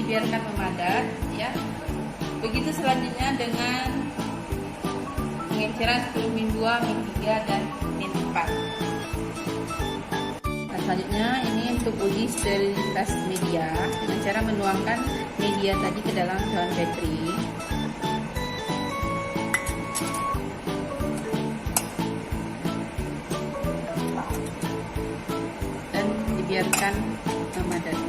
Speaker 2: Biarkan memadat ya. Begitu selanjutnya dengan pengenceran 10 min 2, min 3 dan min 4. Nah, selanjutnya ini untuk uji sterilitas media dengan cara menuangkan media tadi ke dalam daun petri. Dan dibiarkan memadat.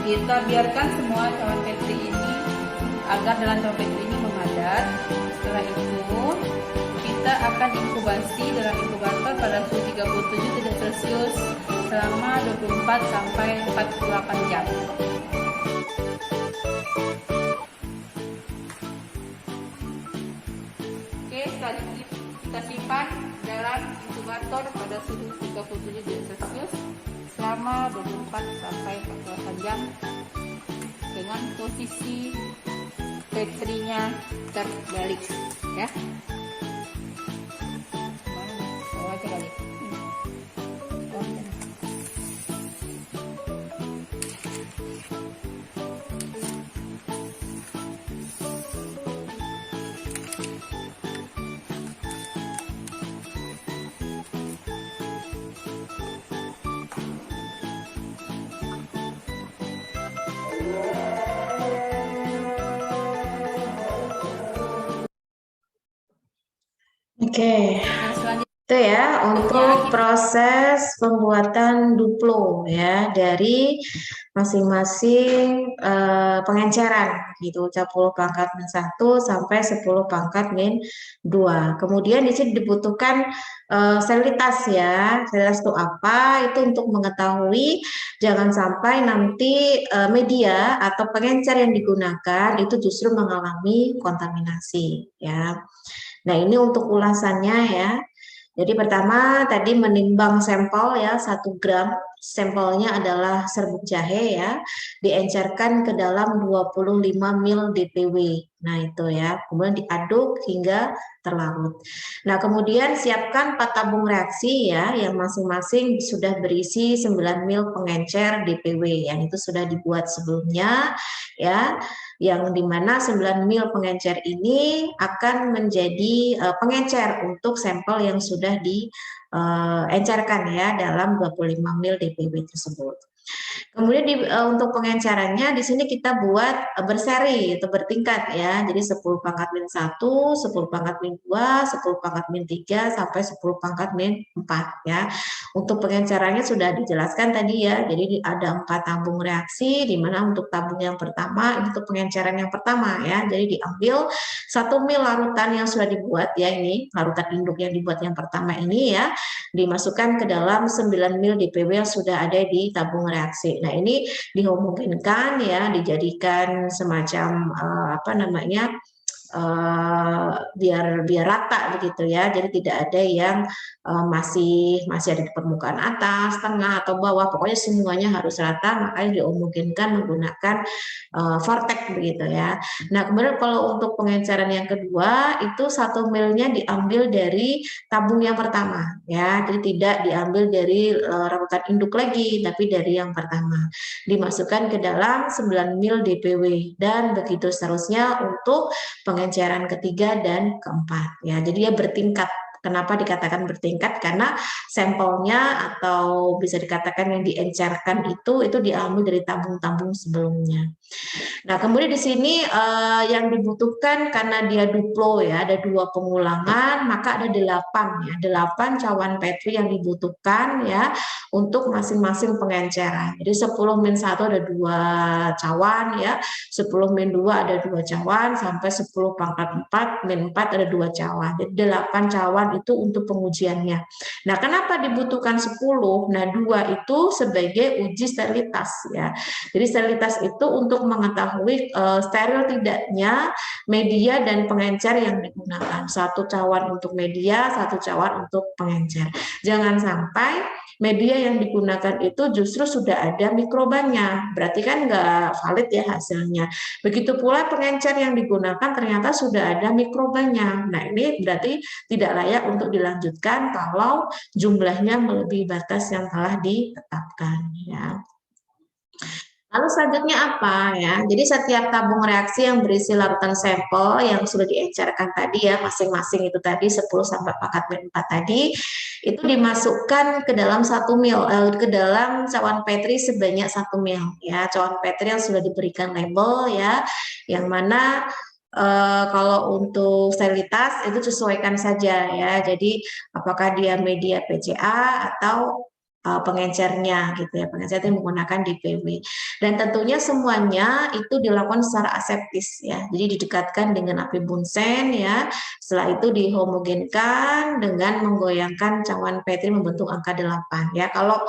Speaker 2: Kita biarkan semua cawan petri ini agar dalam cawan petri ini memadat. Setelah itu kita akan inkubasi dalam inkubator pada suhu 37 derajat Celcius selama 24 sampai 48 jam. Oke, selanjutnya kita simpan dalam inkubator pada suhu 37 derajat Celcius selama 24 sampai 48 jam dengan posisi petrinya terbalik ya. Bawa aja balik.
Speaker 1: Oke.
Speaker 2: Nah, selanjutnya
Speaker 1: Itu ya untuk proses pembuatan duplo ya dari masing-masing pengenceran gitu 10 pangkat min 1 sampai 10 pangkat min 2. Kemudian di sini dibutuhkan sterilitas ya. Sterilitas itu apa? Itu untuk mengetahui jangan sampai nanti media atau pengencer yang digunakan itu justru mengalami kontaminasi ya. Nah, ini untuk ulasannya ya. Jadi pertama tadi menimbang sampel ya 1 gram, sampelnya adalah serbuk jahe ya, diencerkan ke dalam 25 ml DPW. Nah itu ya, kemudian diaduk hingga terlarut. Nah kemudian siapkan 4 tabung reaksi ya, yang masing-masing sudah berisi 9 ml pengencer DPW, yang itu sudah dibuat sebelumnya ya, yang dimana 9 mil pengencer ini akan menjadi pengencer untuk sampel yang sudah diencerkan ya dalam 25 mil DPW tersebut. Kemudian untuk pengencerannya di sini kita buat berseri atau bertingkat ya. Jadi 10 pangkat min 1, 10 pangkat min 2, 10 pangkat min 3 sampai 10 pangkat min 4 ya. Untuk pengencerannya sudah dijelaskan tadi ya. Jadi ada 4 tabung reaksi di mana untuk tabung yang pertama itu pengenceran yang pertama ya. Jadi diambil 1 mil larutan yang sudah dibuat ya, ini larutan induk yang dibuat yang pertama ini ya, dimasukkan ke dalam 9 mil DPW yang sudah ada di tabung reaksi. Nah, ini dihomogenkan ya, dijadikan semacam apa namanya? Biar rata begitu ya. Jadi tidak ada yang masih ada di permukaan atas, tengah atau bawah. Pokoknya semuanya harus rata, makanya dihomogenkan menggunakan vortex begitu ya. Nah, kemudian kalau untuk pengenceran yang kedua itu 1 milnya diambil dari tabung yang pertama ya. Jadi tidak diambil dari rarutan induk lagi, tapi dari yang pertama. Dimasukkan ke dalam 9 mil DPW dan begitu seterusnya untuk pengenceran ketiga dan keempat ya. Jadi dia bertingkat. Kenapa dikatakan bertingkat? Karena sampelnya atau bisa dikatakan yang diencerkan itu diambil dari tabung-tabung sebelumnya. Nah, kemudian di sini yang dibutuhkan karena dia duplo ya, ada 2 pengulangan, maka ada 8 ya, 8 cawan Petri yang dibutuhkan ya untuk masing-masing pengenceran. Jadi 10 min 1 ada 2 cawan ya, 10 min 2 ada 2 cawan, sampai 10 pangkat 4 min 4 ada 2 cawan. Jadi 8 cawan itu untuk pengujiannya. Nah, kenapa dibutuhkan 10? Nah, 2 itu sebagai uji sterilitas ya. Jadi sterilitas itu untuk mengetahui steril tidaknya media dan pengencer yang digunakan. 1 cawan untuk media, 1 cawan untuk pengencer. Jangan sampai media yang digunakan itu justru sudah ada mikrobanya, berarti kan nggak valid ya hasilnya. Begitu pula pengencer yang digunakan ternyata sudah ada mikrobanya. Nah, ini berarti tidak layak untuk dilanjutkan kalau jumlahnya melebihi batas yang telah ditetapkan ya. Lalu selanjutnya apa ya? Jadi setiap tabung reaksi yang berisi larutan sampel yang sudah diencerkan tadi ya, masing-masing itu tadi 10 sampai pangkat min 4 tadi, itu dimasukkan ke dalam 1 mil, ke dalam cawan Petri sebanyak 1 mil ya. Cawan Petri yang sudah diberikan label ya, yang mana kalau untuk sterilitas itu sesuaikan saja ya. Jadi apakah dia media PCA atau pengencernya gitu ya, pengencer yang menggunakan DPW. Dan tentunya semuanya itu dilakukan secara aseptis ya. Jadi didekatkan dengan api bunsen ya. Setelah itu dihomogenkan dengan menggoyangkan cawan Petri membentuk angka 8 ya. Kalau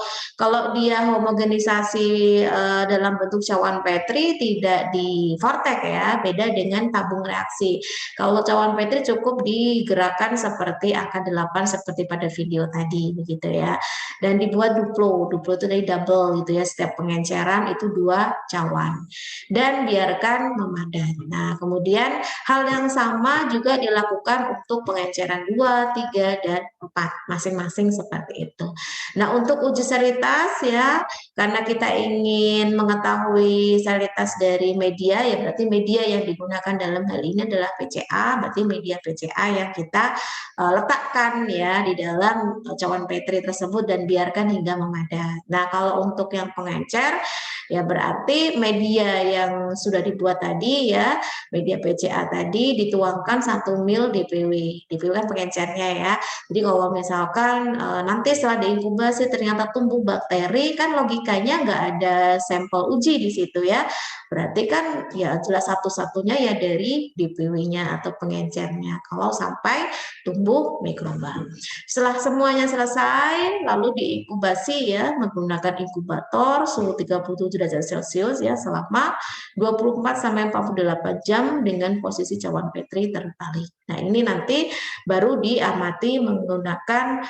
Speaker 1: dia homogenisasi dalam bentuk cawan Petri tidak di vortex ya, beda dengan tabung reaksi. Kalau cawan Petri cukup digerakkan seperti angka 8 seperti pada video tadi begitu ya. Dan dibuat duplo itu dari double gitu ya, setiap pengenceran itu 2 cawan dan biarkan memadat. Nah, kemudian hal yang sama juga dilakukan untuk pengenceran 2, 3 dan 4 masing-masing seperti itu. Nah, untuk uji sterilitas ya, karena kita ingin mengetahui sterilitas dari media ya, berarti media yang digunakan dalam hal ini adalah PCA, berarti media PCA yang kita letakkan ya di dalam cawan Petri tersebut dan biarkan hingga memadat. Nah, kalau untuk yang pengencer, ya berarti media yang sudah dibuat tadi ya, media PCA tadi dituangkan 1 ml DPW. DPW kan pengencernya ya. Jadi kalau misalkan nanti setelah diinkubasi ternyata tumbuh bakteri, kan logikanya nggak ada sampel uji di situ ya. Berarti kan ya jelas satu-satunya ya dari DPW-nya atau pengencernya. Kalau sampai tumbuh mikroba. Setelah semuanya selesai, lalu diinkubasi ya menggunakan inkubator suhu 37 derajat Celcius ya selama 24 sampai 48 jam dengan posisi cawan Petri terbalik. Nah, ini nanti baru diamati menggunakan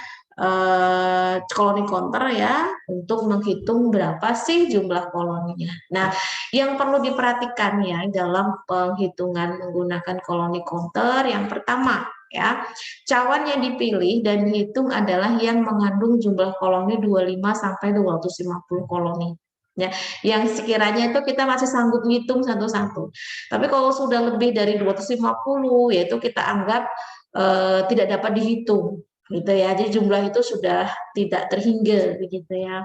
Speaker 1: koloni counter ya untuk menghitung berapa sih jumlah koloninya. Nah, yang perlu diperhatikan ya dalam penghitungan menggunakan koloni counter yang pertama ya, cawan yang dipilih dan dihitung adalah yang mengandung jumlah koloni 25 sampai 250 koloni. Ya, yang sekiranya itu kita masih sanggup ngitung satu-satu. Tapi kalau sudah lebih dari 250, yaitu kita anggap tidak dapat dihitung, gitu ya. Jadi jumlah itu sudah tidak terhingga, begitu ya.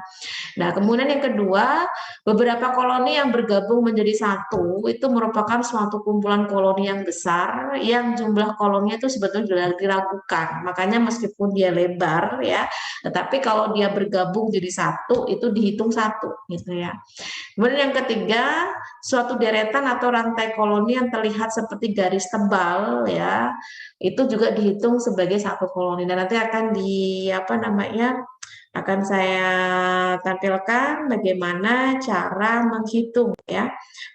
Speaker 1: Nah, kemudian yang kedua, beberapa koloni yang bergabung menjadi satu itu merupakan suatu kumpulan koloni yang besar yang jumlah koloninya itu sebetulnya diragukan. Makanya meskipun dia lebar ya, tetapi kalau dia bergabung jadi satu itu dihitung satu gitu ya. Kemudian yang ketiga, suatu deretan atau rantai koloni yang terlihat seperti garis tebal ya, itu juga dihitung sebagai satu koloni. Dan nanti akan akan saya tampilkan bagaimana cara menghitung ya,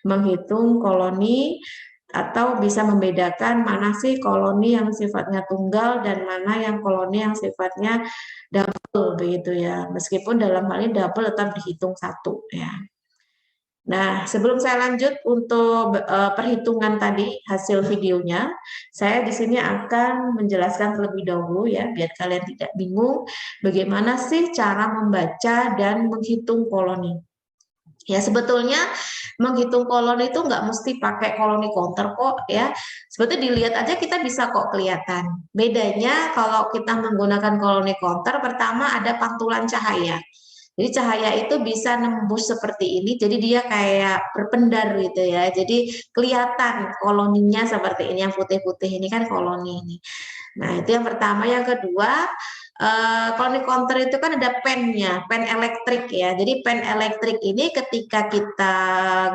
Speaker 1: menghitung koloni atau bisa membedakan mana sih koloni yang sifatnya tunggal dan mana yang koloni yang sifatnya double begitu ya. Meskipun dalam hal ini double tetap dihitung satu ya. Nah, sebelum saya lanjut untuk perhitungan tadi hasil videonya, saya di sini akan menjelaskan terlebih dahulu ya, biar kalian tidak bingung bagaimana sih cara membaca dan menghitung koloni. Ya, sebetulnya menghitung koloni itu nggak mesti pakai koloni counter kok ya. Sebetulnya dilihat aja kita bisa kok kelihatan. Bedanya kalau kita menggunakan koloni counter, pertama ada pantulan cahaya. Jadi cahaya itu bisa nembus seperti ini, jadi dia kayak berpendar gitu ya. Jadi kelihatan koloninya seperti ini, yang putih-putih ini kan koloni ini. Nah, itu yang pertama. Yang kedua, koloni counter itu kan ada pennya, pen elektrik ya. Jadi pen elektrik ini ketika kita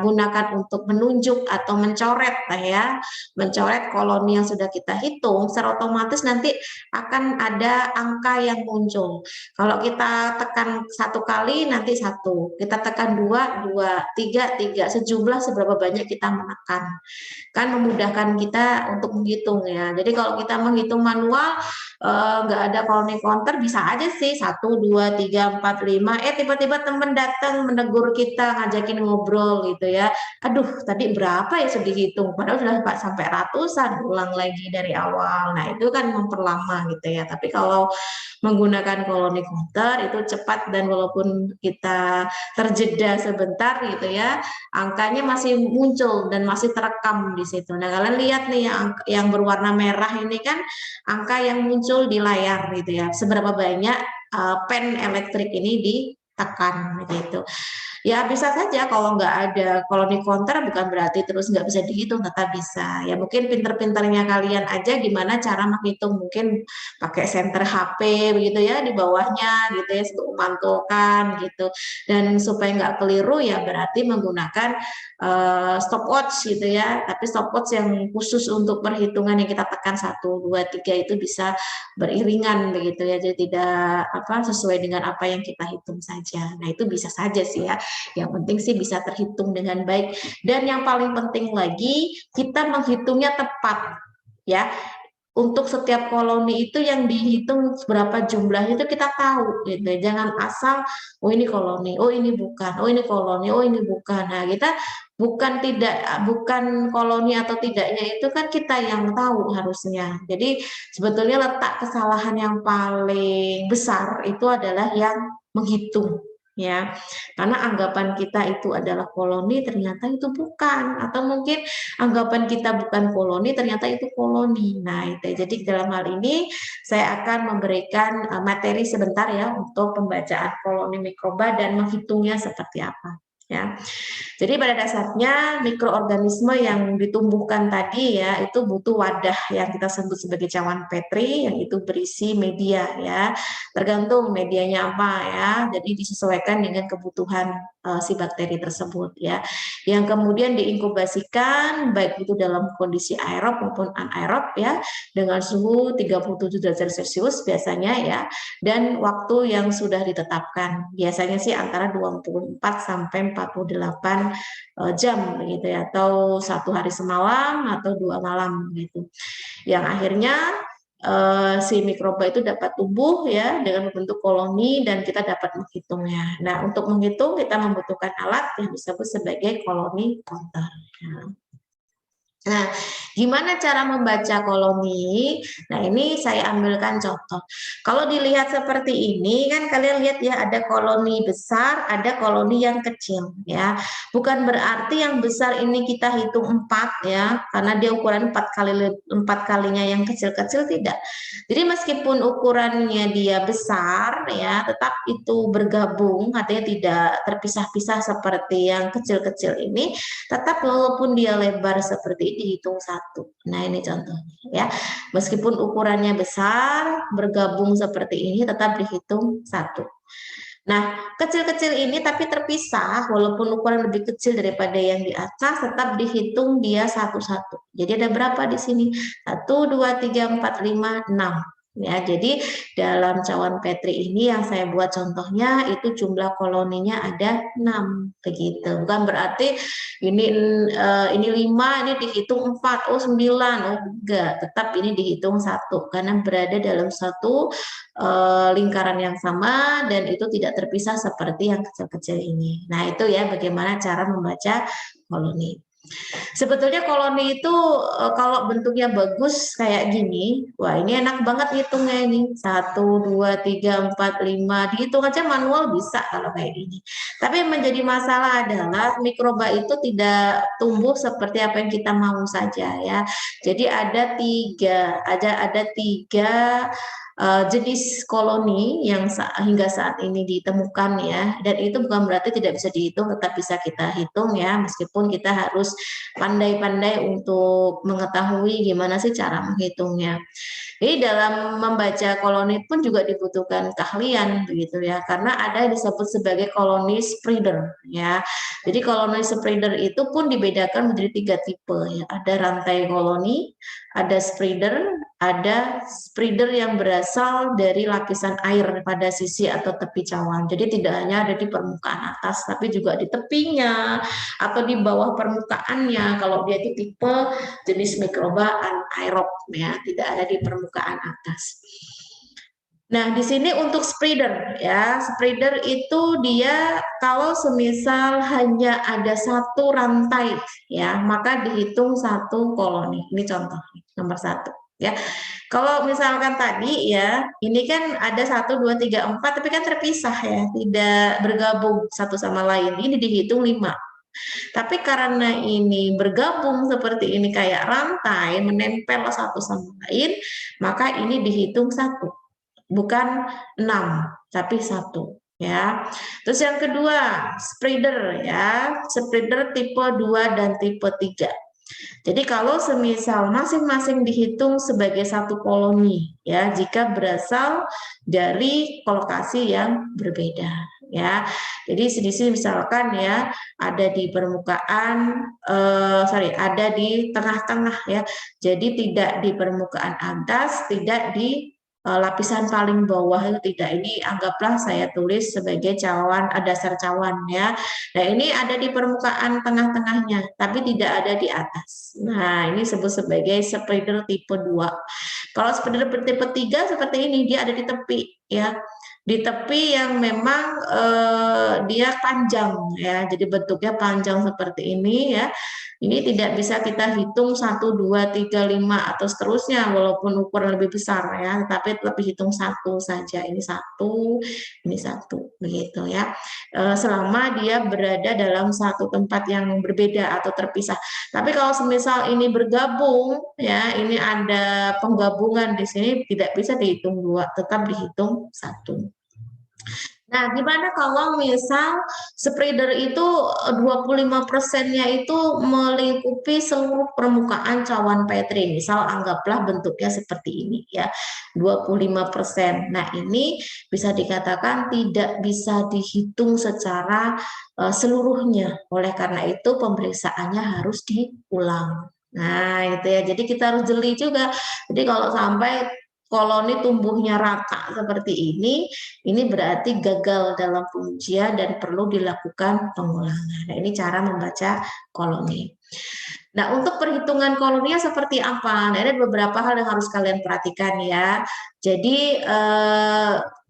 Speaker 1: gunakan untuk menunjuk atau mencoret ya, mencoret koloni yang sudah kita hitung, secara otomatis nanti akan ada angka yang muncul. Kalau kita tekan satu kali nanti satu, kita tekan dua, dua, tiga, tiga, sejumlah seberapa banyak kita menekan. Kan memudahkan kita untuk menghitung ya. Jadi kalau kita menghitung manual, nggak ada koloni counter, bisa aja sih 1, 2, 3, 4, 5, tiba-tiba temen datang menegur kita, ngajakin ngobrol gitu ya. Aduh, tadi berapa ya sudah dihitung, padahal sudah sampai ratusan, ulang lagi dari awal. Nah, itu kan memperlama gitu ya. Tapi kalau menggunakan koloni counter itu cepat, dan walaupun kita terjeda sebentar gitu ya, angkanya masih muncul dan masih terekam di situ. Nah, kalian lihat nih yang berwarna merah ini kan angka yang muncul di layar gitu ya. Seberapa banyak pen elektrik ini ditekan gitu. Ya bisa saja kalau nggak ada koloni counter bukan berarti terus nggak bisa dihitung, tetap bisa. Ya mungkin pinter-pinternya kalian aja gimana cara menghitung, mungkin pakai senter HP begitu ya di bawahnya gitu ya untuk memantulkan gitu. Dan supaya nggak keliru ya berarti menggunakan stopwatch gitu ya. Tapi stopwatch yang khusus untuk perhitungan yang kita tekan 1, 2, 3 itu bisa beriringan begitu ya. Jadi tidak sesuai dengan apa yang kita hitung saja. Nah itu bisa saja sih ya. Yang penting sih bisa terhitung dengan baik, dan yang paling penting lagi kita menghitungnya tepat ya. Untuk setiap koloni itu yang dihitung berapa jumlah itu kita tahu gitu. Jangan asal oh ini koloni, oh ini bukan, oh ini koloni, oh ini bukan. Nah, kita bukan koloni atau tidaknya itu kan kita yang tahu harusnya. Jadi sebetulnya letak kesalahan yang paling besar itu adalah yang menghitung ya, karena anggapan kita itu adalah koloni, ternyata itu bukan, atau mungkin anggapan kita bukan koloni, ternyata itu koloni. Nah, itu jadi dalam hal ini saya akan memberikan materi sebentar ya untuk pembacaan koloni mikroba dan menghitungnya seperti apa. Ya, jadi pada dasarnya mikroorganisme yang ditumbuhkan tadi ya itu butuh wadah yang kita sebut sebagai cawan Petri yang itu berisi media ya. Tergantung medianya apa ya. Jadi disesuaikan dengan kebutuhan si bakteri tersebut ya. Yang kemudian diinkubasikan baik itu dalam kondisi aerob maupun anaerob ya dengan suhu 37 derajat Celcius biasanya ya dan waktu yang sudah ditetapkan. Biasanya sih antara 24 sampai 48 jam begitu ya atau 1 hari semalam atau 2 malam gitu. Yang akhirnya si mikroba itu dapat tumbuh ya dengan membentuk koloni dan kita dapat menghitungnya. Nah, untuk menghitung kita membutuhkan alat yang disebut sebagai koloni counter. Nah, gimana cara membaca koloni? Nah, ini saya ambilkan contoh. Kalau dilihat seperti ini, kan kalian lihat ya, ada koloni besar, ada koloni yang kecil, ya. Bukan berarti yang besar ini kita hitung 4 ya, karena dia ukuran 4 kalinya yang kecil-kecil tidak. Jadi meskipun ukurannya dia besar, ya, tetap itu bergabung, artinya tidak terpisah-pisah seperti yang kecil-kecil ini, tetap walaupun dia lebar seperti ini dihitung 1. Nah, ini contohnya ya. Meskipun ukurannya besar, bergabung seperti ini tetap dihitung 1. Nah, kecil-kecil ini tapi terpisah, walaupun ukuran lebih kecil daripada yang di atas, tetap dihitung dia satu-satu. Jadi ada berapa di sini? 1, 2, 3, 4, 5, 6. Ya, jadi dalam cawan Petri ini yang saya buat contohnya itu jumlah koloninya ada 6 begitu. Bukan berarti ini 5, ini dihitung 4, oh 9, oh enggak, tetap ini dihitung 1 karena berada dalam satu lingkaran yang sama dan itu tidak terpisah seperti yang kecil-kecil ini. Nah, itu ya bagaimana cara membaca koloni. Sebetulnya koloni itu kalau bentuknya bagus kayak gini, wah ini enak banget hitungnya ini. 1, 2, 3, 4, 5, dihitung aja manual bisa kalau kayak gini. Tapi yang menjadi masalah adalah mikroba itu tidak tumbuh seperti apa yang kita mau saja ya. Jadi ada tiga jenis koloni yang hingga saat ini ditemukan ya, dan itu bukan berarti tidak bisa dihitung, tetap bisa kita hitung ya, meskipun kita harus pandai-pandai untuk mengetahui gimana sih cara menghitungnya. Jadi dalam membaca koloni pun juga dibutuhkan keahlian begitu ya, karena ada yang disebut sebagai koloni spreader ya. Jadi koloni spreader itu pun dibedakan menjadi 3 tipe ya. Ada rantai koloni, ada spreader yang berasal dari lapisan air pada sisi atau tepi cawan. Jadi tidak hanya ada di permukaan atas, tapi juga di tepinya atau di bawah permukaannya. Kalau dia itu tipe jenis mikroba anaerob ya, tidak ada di permukaan atas. Nah, di sini untuk spreader ya, spreader itu dia kalau semisal hanya ada 1 rantai ya, maka dihitung 1 koloni. Ini contoh nomor 1 ya. Kalau misalkan tadi ya, ini kan ada 1, 2, 3, 4 tapi kan terpisah ya, tidak bergabung satu sama lain. Ini dihitung 5. Tapi karena ini bergabung seperti ini kayak rantai, menempel satu sama lain, maka ini dihitung 1. Bukan 6, tapi 1 ya. Terus yang kedua, spreader ya. Spreader tipe 2 dan tipe 3. Jadi kalau semisal masing-masing dihitung sebagai 1 koloni ya, jika berasal dari lokasi yang berbeda ya. Jadi di sini misalkan ya ada di permukaan ada di tengah-tengah ya. Jadi tidak di permukaan atas, tidak di lapisan paling bawah itu tidak. Ini anggaplah saya tulis sebagai cawan, dasar cawan ya. Nah, ini ada di permukaan tengah-tengahnya, tapi tidak ada di atas. Nah, ini disebut sebagai spreader tipe 2. Kalau spreader tipe 3 seperti ini, dia ada di tepi ya. di tepi yang memang dia panjang ya, jadi bentuknya panjang seperti ini ya. Ini tidak bisa kita hitung 1, 2, 3, 5 atau seterusnya walaupun ukuran lebih besar ya, tapi lebih hitung satu saja. Ini satu begitu ya. Selama dia berada dalam satu tempat yang berbeda atau terpisah. Tapi kalau semisal ini bergabung ya, ini ada penggabungan di sini tidak bisa dihitung dua, tetap dihitung satu. Nah, gimana kalau misal spreader itu 25%-nya itu melingkupi seluruh permukaan cawan Petri. Misal anggaplah bentuknya seperti ini ya, 25%. Nah, ini bisa dikatakan tidak bisa dihitung secara seluruhnya. Oleh karena itu pemeriksaannya harus diulang. Nah, itu ya. Jadi kita harus jeli juga. Jadi kalau sampai koloni tumbuhnya rata seperti ini berarti gagal dalam pengujian dan perlu dilakukan pengulangan. Nah, ini cara membaca koloni. Nah, untuk perhitungan koloninya seperti apa? Nah, ada beberapa hal yang harus kalian perhatikan ya. Jadi,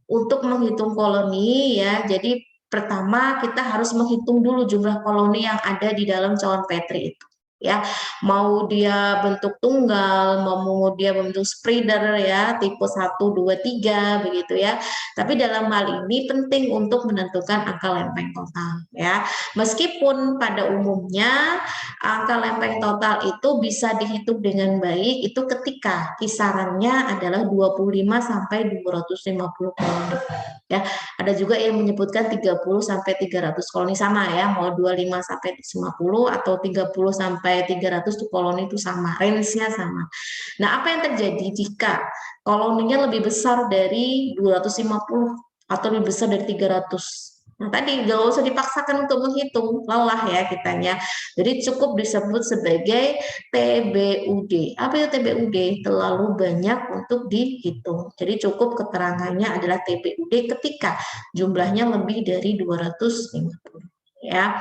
Speaker 1: untuk menghitung koloni ya, jadi pertama kita harus menghitung dulu jumlah koloni yang ada di dalam cawan Petri itu. Ya, mau dia bentuk tunggal, mau dia bentuk spreader ya, tipe 1, 2, 3 begitu ya. Tapi dalam hal ini penting untuk menentukan angka lempeng total ya. Meskipun pada umumnya angka lempeng total itu bisa dihitung dengan baik itu ketika kisarannya adalah 25 sampai 250 koloni. Ya, ada juga yang menyebutkan 30 sampai 300 koloni sama ya, mau 25 sampai 50 atau 30 sampai 300 tuh koloni itu sama, range-nya sama. Nah, apa yang terjadi jika koloninya lebih besar dari 250 atau lebih besar dari 300? Nah, tadi nggak usah dipaksakan untuk menghitung, lelah ya kitanya. Jadi cukup disebut sebagai TBUD. Apa itu TBUD? Terlalu banyak untuk dihitung. Jadi cukup keterangannya adalah TBUD ketika jumlahnya lebih dari 250 ya.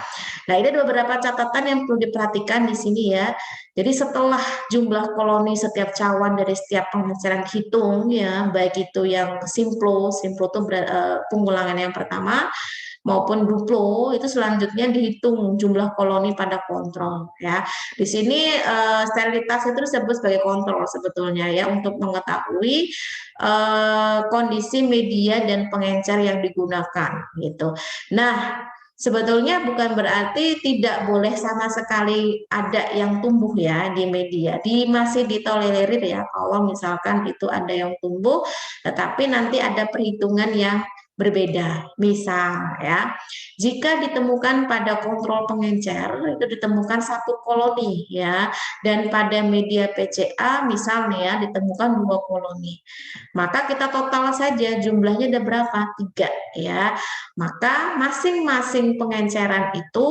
Speaker 1: Nah, ini ada beberapa catatan yang perlu diperhatikan di sini ya. Jadi setelah jumlah koloni setiap cawan dari setiap pengecaran hitung ya, baik itu yang simplo itu pengulangan yang pertama maupun duplo itu selanjutnya dihitung jumlah koloni pada kontrol ya. Di sini sterilitas itu disebut sebagai kontrol sebetulnya ya untuk mengetahui kondisi media dan pengencer yang digunakan gitu. Nah, sebetulnya bukan berarti tidak boleh sama sekali ada yang tumbuh ya di media. Masih ditolerir ya kalau misalkan itu ada yang tumbuh, tetapi nanti ada perhitungan yang berbeda. Misal ya, jika ditemukan pada kontrol pengencer itu ditemukan satu koloni ya, dan pada media PCA misalnya ya ditemukan 2 koloni. Maka kita total saja jumlahnya ada berapa? 3 ya. Maka masing-masing pengenceran itu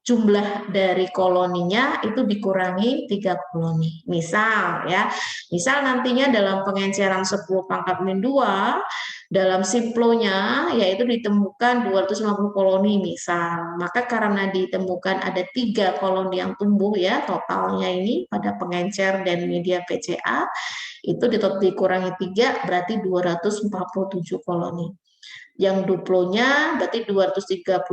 Speaker 1: jumlah dari koloninya itu dikurangi 3 koloni. Misal ya, misal nantinya dalam pengenceran 10 pangkat min 2 dalam simplonya yaitu ditemukan 250 koloni misal. Maka karena ditemukan ada 3 koloni yang tumbuh ya totalnya ini pada pengencer dan media PCA itu dikurangi 3 berarti 247 koloni. Yang duplonya berarti 235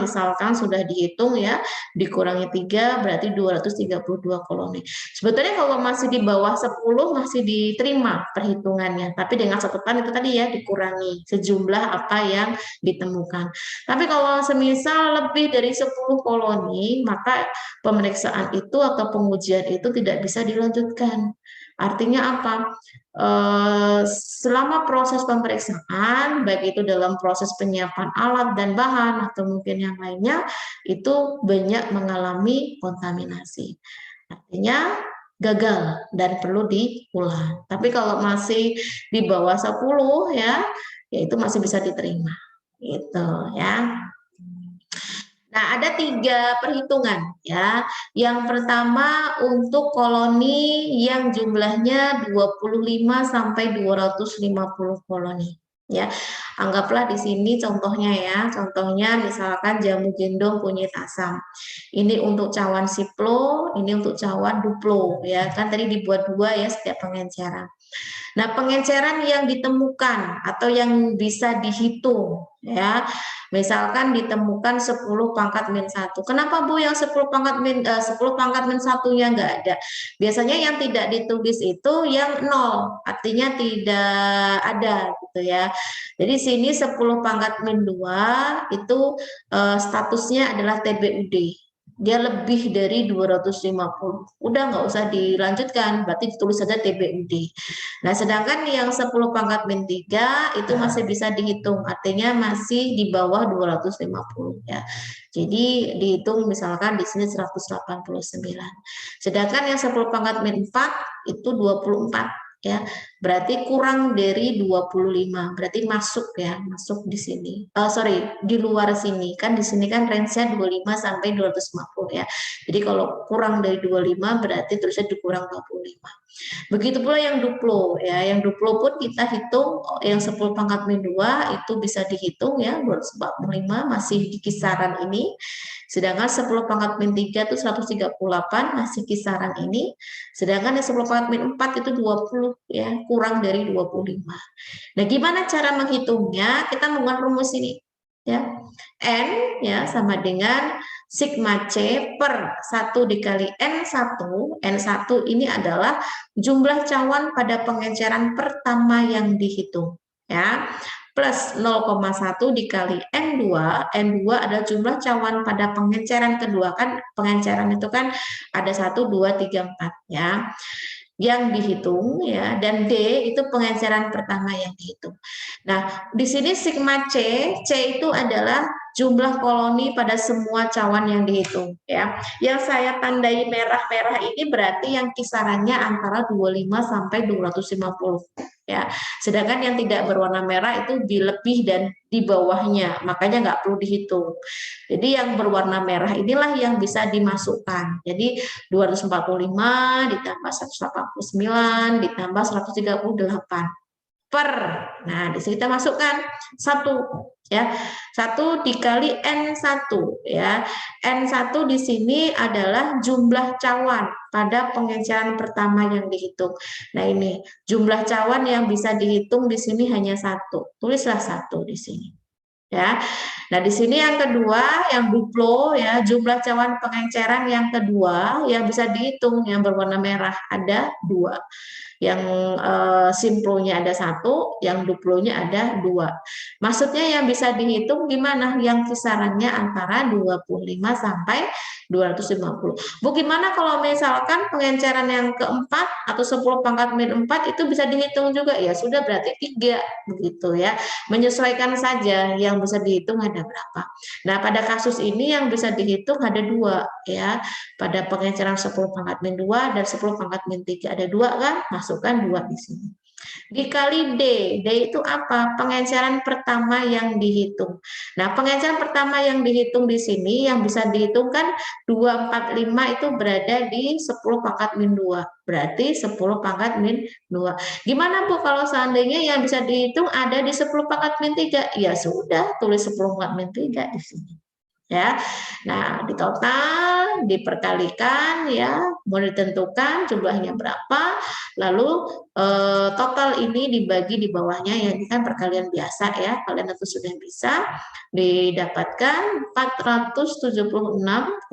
Speaker 1: misalkan sudah dihitung ya, dikurangi 3 berarti 232 koloni. Sebetulnya kalau masih di bawah 10 masih diterima perhitungannya, tapi dengan catatan itu tadi ya dikurangi sejumlah apa yang ditemukan. Tapi kalau semisal lebih dari 10 koloni, maka pemeriksaan itu atau pengujian itu tidak bisa dilanjutkan. Artinya apa? Selama proses pemeriksaan, baik itu dalam proses penyiapan alat dan bahan atau mungkin yang lainnya, itu banyak mengalami kontaminasi. Artinya gagal dan perlu diulang. Tapi kalau masih di bawah 10 ya, itu masih bisa diterima. Gitu ya. Nah, ada 3 perhitungan ya. Yang pertama untuk koloni yang jumlahnya 25 sampai 250 koloni ya. Anggaplah di sini contohnya ya. Contohnya misalkan jamu gendong kunyit asam. Ini untuk cawan siplo, ini untuk cawan duplo ya. Kan tadi dibuat 2 ya setiap pengenceran. Nah, pengenceran yang ditemukan atau yang bisa dihitung ya. Misalkan ditemukan 10 pangkat min 1. Kenapa Bu yang 10 pangkat min 10 pangkat min 1-nya nggak ada? Biasanya yang tidak ditulis itu yang 0, artinya tidak ada gitu ya. Jadi sini 10 pangkat min 2 itu statusnya adalah TBUD. Dia lebih dari 250. Udah nggak usah dilanjutkan, berarti ditulis saja TBUD. Nah, sedangkan yang 10 pangkat min 3 itu masih bisa dihitung, artinya masih di bawah 250 ya. Jadi dihitung misalkan di sini 189. Sedangkan yang 10 pangkat min 4 itu 24 ya. Berarti kurang dari 25. Berarti masuk ya, masuk di sini. Sorry, di luar sini. Kan di sini kan range-nya 25 sampai 250 ya. Jadi kalau kurang dari 25 berarti terusnya dikurang 25. Begitu pula yang duplo ya, yang duplo pun kita hitung yang 10 pangkat min 2 itu bisa dihitung ya 245 masih di kisaran ini. Sedangkan 10 pangkat min 3 itu 138 masih kisaran ini. Sedangkan yang 10 pangkat min 4 itu 20 ya, kurang dari 25. Nah, gimana cara menghitungnya? Kita menggunakan rumus ini ya. N ya sama dengan sigma C per 1 dikali N1. N1 ini adalah jumlah cawan pada pengenceran pertama yang dihitung ya, plus 0,1 dikali N2. N2 adalah jumlah cawan pada pengenceran kedua, kan pengenceran itu kan ada 1, 2, 3, 4 ya yang dihitung ya, dan D itu pengenceran pertama yang dihitung. Nah, di sini sigma C, C itu adalah jumlah koloni pada semua cawan yang dihitung ya. Yang saya tandai merah-merah ini berarti yang kisarannya antara 25 sampai 250 ya. Sedangkan yang tidak berwarna merah itu lebih dan di bawahnya, makanya nggak perlu dihitung. Jadi yang berwarna merah inilah yang bisa dimasukkan. Jadi 245 ditambah 189 ditambah 138 per. Nah, di sini kita masukkan 1 ya. 1 dikali N1 ya. N1 di sini adalah jumlah cawan pada pengenceran pertama yang dihitung. Nah, ini jumlah cawan yang bisa dihitung di sini hanya 1. Tulislah 1 di sini. Ya. Nah, di sini yang kedua, yang duplo ya, jumlah cawan pengenceran yang kedua yang bisa dihitung yang berwarna merah ada 2. Yang simplonya ada 1, yang duplonya ada 2. Maksudnya yang bisa dihitung gimana? Yang kisarannya antara 25 sampai 250. Bu, gimana kalau misalkan pengenceran yang keempat atau 10 pangkat min 4 itu bisa dihitung juga? Ya sudah, berarti 3 begitu ya. Menyesuaikan saja yang bisa dihitung ada berapa. Nah, pada kasus ini yang bisa dihitung ada 2 ya. Pada pengenceran 10 pangkat min 2 dan 10 pangkat min 3 ada 2 kan? Masukkan 2 di sini. Dikali D. D itu apa? Pengenceran pertama yang dihitung. Nah, pengenceran pertama yang dihitung di sini yang bisa dihitung kan 245 itu berada di 10 pangkat min 2. Berarti 10 pangkat min 2. Gimana Bu kalau seandainya yang bisa dihitung ada di 10 pangkat min 3? Ya sudah, tulis 10 pangkat min 3 di sini. Ya. Nah, di total diperkalikan ya, mau ditentukan jumlahnya berapa, lalu total ini dibagi di bawahnya ya, ini kan perkalian biasa ya, kalian tentu sudah bisa, didapatkan 476,66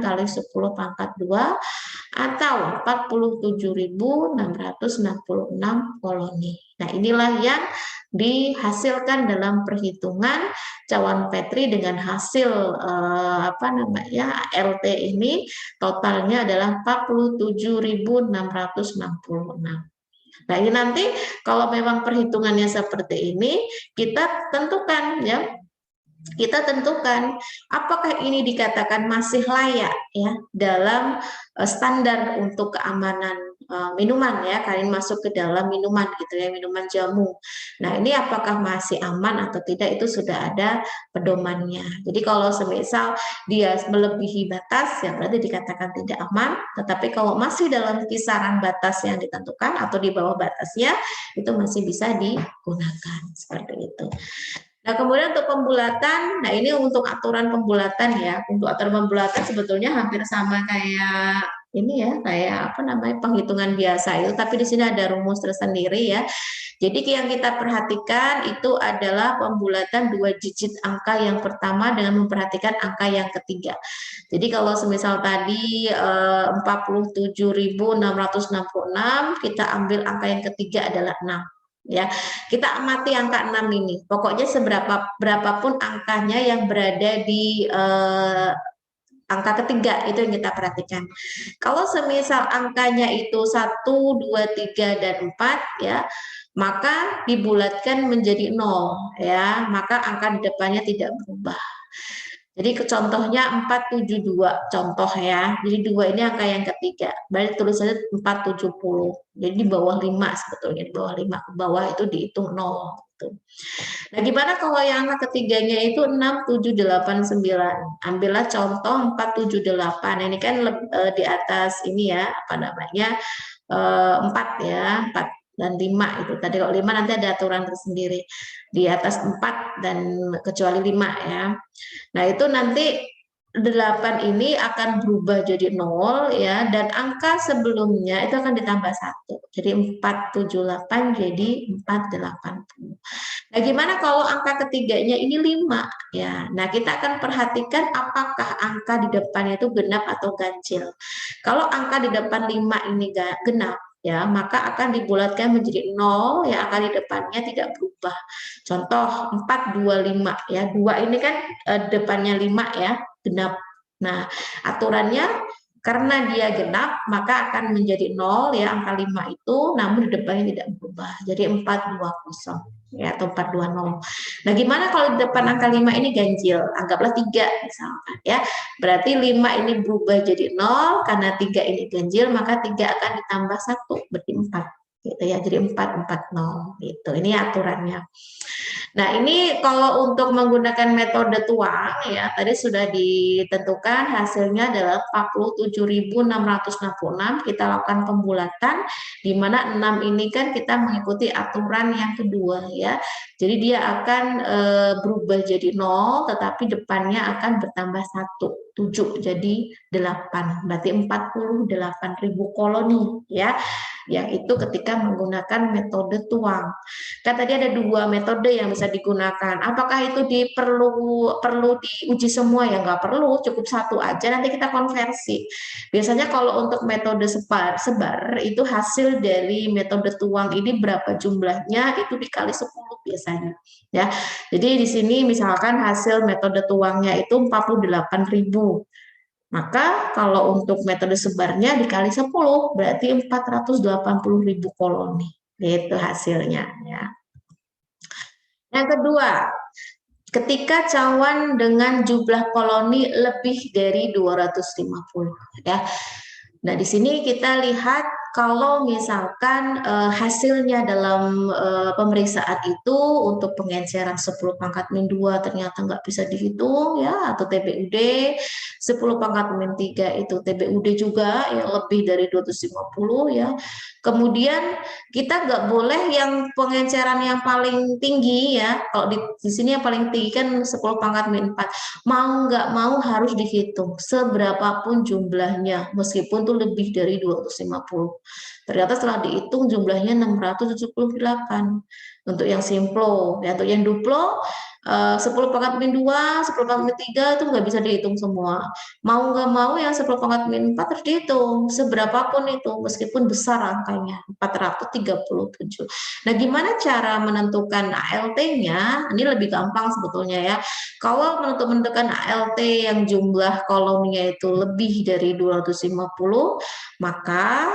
Speaker 1: kali 10 pangkat 2 atau 47.666 koloni. Nah, inilah yang dihasilkan dalam perhitungan cawan Petri dengan hasil ALT ini totalnya adalah 47.666. Nah, ini nanti kalau memang perhitungannya seperti ini, kita tentukan ya. Kita tentukan apakah ini dikatakan masih layak ya dalam standar untuk keamanan minuman ya, kalian masuk ke dalam minuman gitu ya, minuman jamu. Nah, ini apakah masih aman atau tidak itu sudah ada pedomannya. Jadi kalau semisal dia melebihi batas ya berarti dikatakan tidak aman, tetapi kalau masih dalam kisaran batas yang ditentukan atau di bawah batasnya itu masih bisa digunakan seperti itu. Nah, kemudian untuk pembulatan, nah ini untuk aturan pembulatan ya. Untuk aturan pembulatan sebetulnya hampir sama kayak ini ya kayak apa namanya penghitungan biasa itu, tapi di sini ada rumus tersendiri ya. Jadi yang kita perhatikan itu adalah pembulatan 2 digit angka yang pertama dengan memperhatikan angka yang ketiga. Jadi kalau semisal tadi 47.666, kita ambil angka yang ketiga adalah 6. Ya, kita amati angka 6 ini. Pokoknya berapapun angkanya yang berada di angka ketiga itu yang kita perhatikan. Kalau semisal angkanya itu 1, 2, 3, dan 4 ya, maka dibulatkan menjadi 0 ya, maka angka di depannya tidak berubah. Jadi contohnya 472 contoh ya. Jadi 2 ini angka yang ketiga. Berarti tulis saja 470. Jadi di bawah 5 sebetulnya, di bawah 5 ke bawah itu dihitung 0 gitu. Nah, gimana kalau yang angka ketiganya itu 6789? Ambillah contoh 478. Ini kan di atas ini ya, apa namanya? 4 ya, 4 dan 5 itu. Tadi kalau 5 nanti ada aturan tersendiri. Di atas 4 dan kecuali 5 ya. Nah, itu nanti 8 ini akan berubah jadi 0 ya, dan angka sebelumnya itu akan ditambah 1. Jadi 478 jadi 480. Nah, gimana kalau angka ketiganya ini 5 ya. Nah, kita akan perhatikan apakah angka di depannya itu genap atau ganjil. Kalau angka di depan 5 ini genap ya, maka akan dibulatkan menjadi 0 ya, angka di depannya tidak berubah. Contoh 425 ya, 2 ini kan depannya 5 ya, genap. Nah, aturannya karena dia genap maka akan menjadi 0 ya, angka 5 itu, namun di depannya tidak berubah. Jadi 420 ya, atau 420. Nah, gimana kalau di depan angka 5 ini ganjil? Anggaplah 3 misalkan ya. Berarti 5 ini berubah jadi 0, karena 3 ini ganjil maka 3 akan ditambah 1 berarti 4 gitu ya. Jadi 440 gitu. Ini aturannya. Nah, ini kalau untuk menggunakan metode tuang ya, tadi sudah ditentukan hasilnya adalah 47.666. Kita lakukan pembulatan di mana 6 ini kan kita mengikuti aturan yang kedua ya. Jadi dia akan berubah jadi 0, tetapi depannya akan bertambah 1, 7 jadi 8. Berarti 48.000 koloni ya. Yang itu ketika menggunakan metode tuang. Kan tadi ada 2 metode yang bisa digunakan. Apakah itu perlu diuji semua? Ya nggak perlu, cukup 1 aja nanti kita konversi. Biasanya kalau untuk metode sebar itu hasil dari metode tuang ini berapa jumlahnya itu dikali 10 biasanya ya. Jadi di sini misalkan hasil metode tuangnya itu 48.000. Maka kalau untuk metode sebarnya dikali 10 berarti 480.000 koloni. Itu hasilnya ya. Yang kedua, ketika cawan dengan jumlah koloni lebih dari 250 ya. Nah, di sini kita lihat kalau misalkan hasilnya dalam pemeriksaan itu untuk pengenceran 10 pangkat min 2 ternyata nggak bisa dihitung ya, atau TBUD 10 pangkat min 3 itu TBUD juga ya lebih dari 250 ya. Kemudian kita nggak boleh yang pengenceran yang paling tinggi ya. Kalau di sini yang paling tinggi kan 10 pangkat min 4. Mau nggak mau harus dihitung seberapapun jumlahnya, meskipun itu lebih dari 250. Ternyata setelah dihitung jumlahnya 678 untuk yang simplo. Ya, untuk yang duplo 10 pangkat min 2, 10 pangkat min 3 itu nggak bisa dihitung semua. Mau nggak mau yang 10 pangkat min 4 harus dihitung seberapapun itu, meskipun besar angkanya 437. Nah, gimana cara menentukan ALT-nya? Ini lebih gampang sebetulnya ya. Kalau menentukan ALT yang jumlah koloninya itu lebih dari 250, maka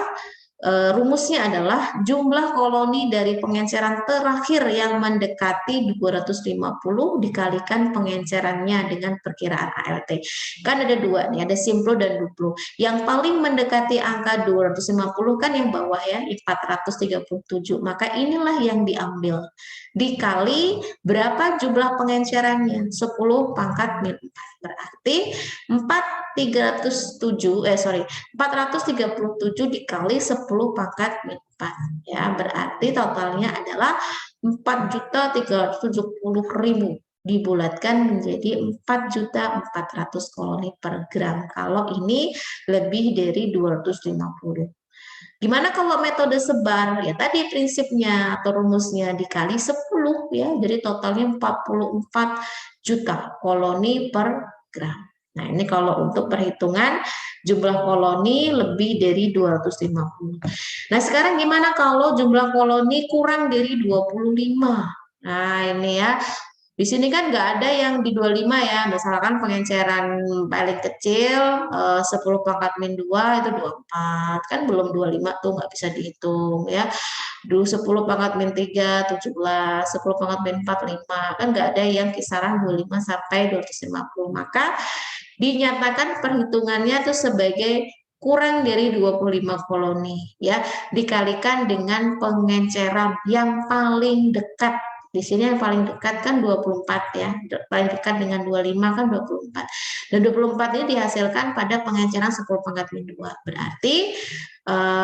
Speaker 1: rumusnya adalah jumlah koloni dari pengenceran terakhir yang mendekati 250 dikalikan pengencerannya dengan perkiraan ALT. Kan ada 2 nih, ada simplo dan duplo. Yang paling mendekati angka 250 kan yang bawah ya, 437. Maka inilah yang diambil. Dikali berapa jumlah pengencerannya? 10 pangkat min 4. Berarti 437 dikali 10 pangkat min 4 ya, berarti totalnya adalah 4.370.000 dibulatkan menjadi 4.400 kalori per gram. Kalau ini lebih dari 250. Gimana kalau metode sebar? Ya tadi prinsipnya atau rumusnya dikali 10 ya. Jadi totalnya 44 juta koloni per gram. Nah, ini kalau untuk perhitungan jumlah koloni lebih dari 250. Nah, sekarang gimana kalau jumlah koloni kurang dari 25? Nah, ini ya. Di sini kan nggak ada yang di 25 ya, misalkan pengenceran paling kecil 10 pangkat min 2 itu 24, kan belum 25 tuh nggak bisa dihitung ya. Dulu 10 pangkat min 3, 17, 10 pangkat min 4, 5, kan nggak ada yang kisaran 25 sampai 250. Maka dinyatakan perhitungannya itu sebagai kurang dari 25 koloni ya, dikalikan dengan pengenceran yang paling dekat. Di sini yang paling dekat kan 24 ya, paling dekat dengan 25 kan 24. Dan 24 ini dihasilkan pada pengenceran 10 pangkat min 2. Berarti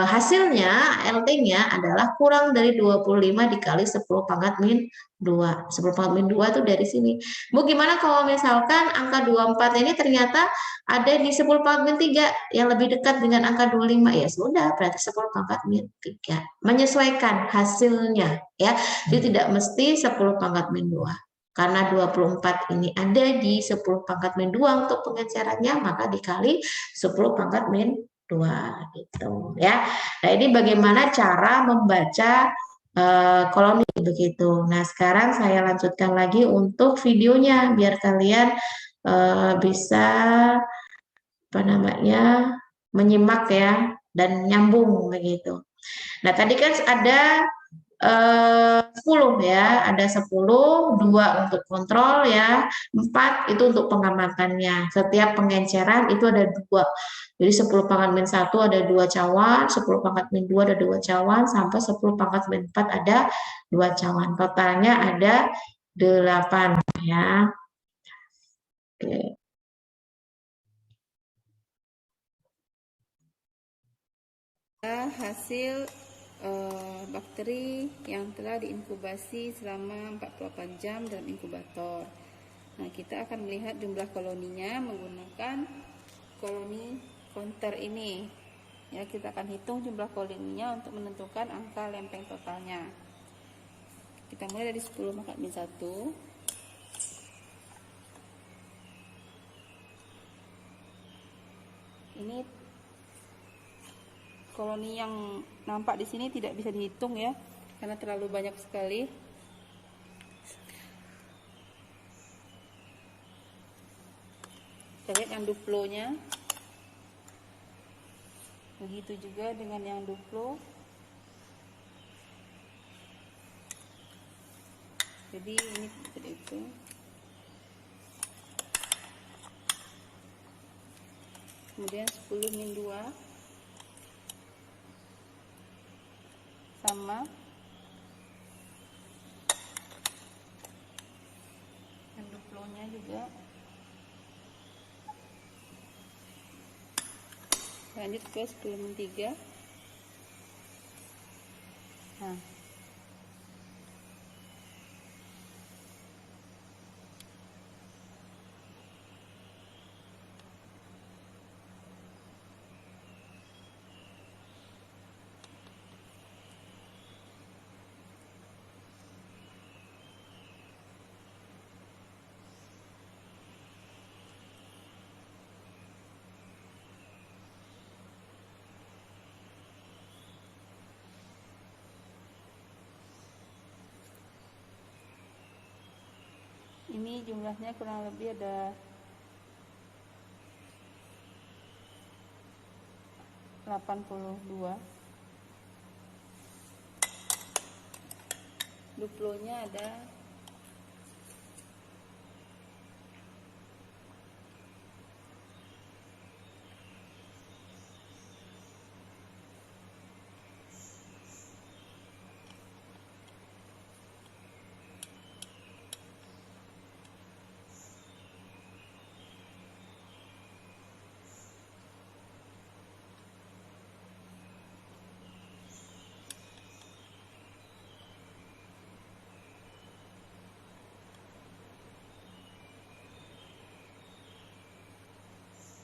Speaker 1: hasilnya LT-nya adalah kurang dari 25 dikali 10 pangkat min 2. 10 pangkat min 2 itu dari sini. Bu, gimana kalau misalkan angka 24 ini ternyata ada di 10 pangkat min 3 yang lebih dekat dengan angka 25? Ya sudah, berarti 10 pangkat min 3. Menyesuaikan hasilnya ya. Jadi tidak mesti 10 pangkat min 2. Karena 24 ini ada di 10 pangkat min 2 untuk pengecarannya, maka dikali 10 pangkat min 2 gitu ya. Nah, ini bagaimana cara membaca koloni begitu. Nah, sekarang saya lanjutkan lagi untuk videonya biar kalian bisa apa namanya menyimak ya dan nyambung begitu. Nah, tadi kan ada 10 ya, ada 10, 2 untuk kontrol ya, 4 itu untuk pengamatannya. Setiap pengenceran itu ada 2. Jadi 10 pangkat min 1 ada 2 cawan, 10 pangkat min 2 ada 2 cawan, sampai 10 pangkat min 4 ada 2 cawan. Totalnya ada 8 ya. Oke.
Speaker 2: Hasil bakteri yang telah diinkubasi selama 48 jam dalam inkubator. Nah, kita akan melihat jumlah koloninya menggunakan koloni counter ini. Ya, kita akan hitung jumlah koloninya untuk menentukan angka lempeng totalnya. Kita mulai dari 10 pangkat min 1. Ini koloni yang nampak di sini tidak bisa dihitung ya, karena terlalu banyak sekali. Kita lihat yang duplonya. Begitu juga dengan yang duplo. Jadi ini bisa dihitung. Kemudian 10 min 2 sama dan duplonya juga. Lanjut ke 10 min 3. Nah, ini jumlahnya kurang lebih ada 82. Duplonya ada 1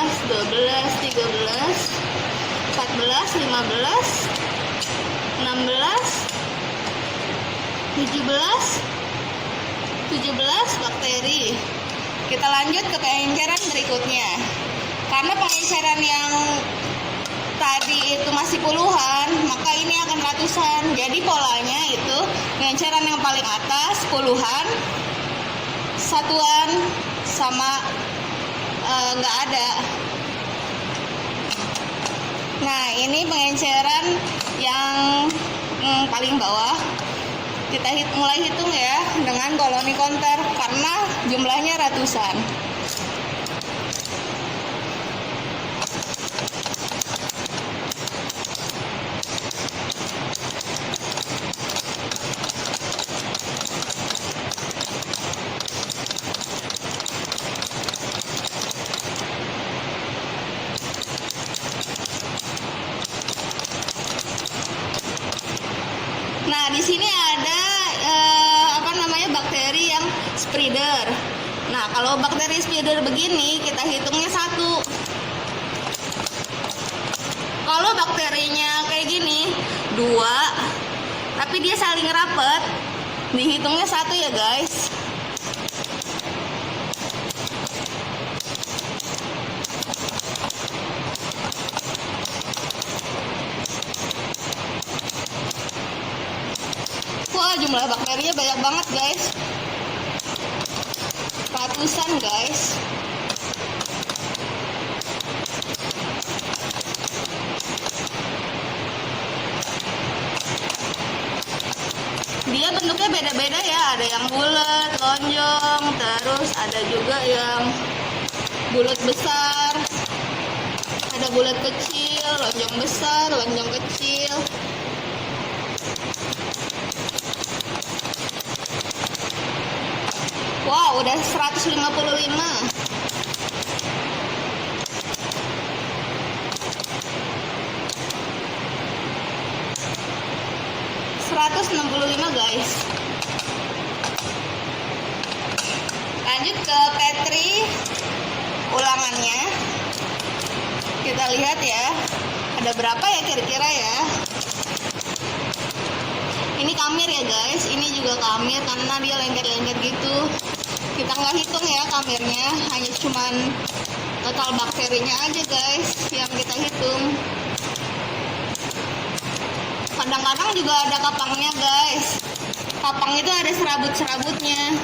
Speaker 3: 12, 13, 14, 15, 16, 17 bakteri. Kita lanjut ke pengenceran berikutnya. Karena pengenceran yang tadi itu masih puluhan, maka ini akan ratusan. Jadi polanya itu pengenceran yang paling atas puluhan, satuan sama nggak ada. Nah, ini pengenceran yang paling bawah. Kita mulai hitung ya dengan koloni counter karena jumlahnya ratusan. sini ada apa namanya bakteri yang spreader. Nah, kalau bakteri spreader begini kita hitungnya 1. Kalau bakterinya kayak gini 2, tapi dia saling rapet, dihitungnya 1 ya guys. Wah, jumlah bakterinya banyak banget guys, ratusan guys. Dia bentuknya beda-beda ya, ada yang bulat, lonjong, terus ada juga yang bulat besar, ada bulat kecil, lonjong besar, lonjong kecil. Wow, udah 155. Guys, lanjut ke Petri ulangannya. Kita lihat ya, ada berapa ya kira-kira ya. Ini kamir ya guys, ini juga kamir karena dia lengket-lengket gitu. Kita nggak hitung ya kamirnya, hanya cuman total bakterinya aja guys yang kita hitung. Kadang-kadang juga ada kapangnya guys. Kapang itu ada serabut-serabutnya.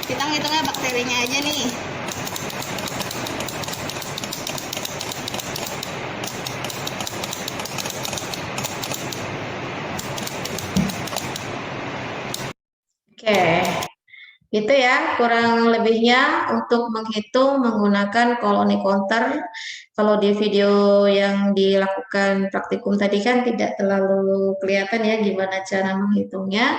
Speaker 3: Kita ngitungnya bakterinya aja nih.
Speaker 1: Oke, gitu ya kurang lebihnya untuk menghitung menggunakan koloni counter. Kalau di video yang dilakukan praktikum tadi kan tidak terlalu kelihatan ya gimana cara menghitungnya.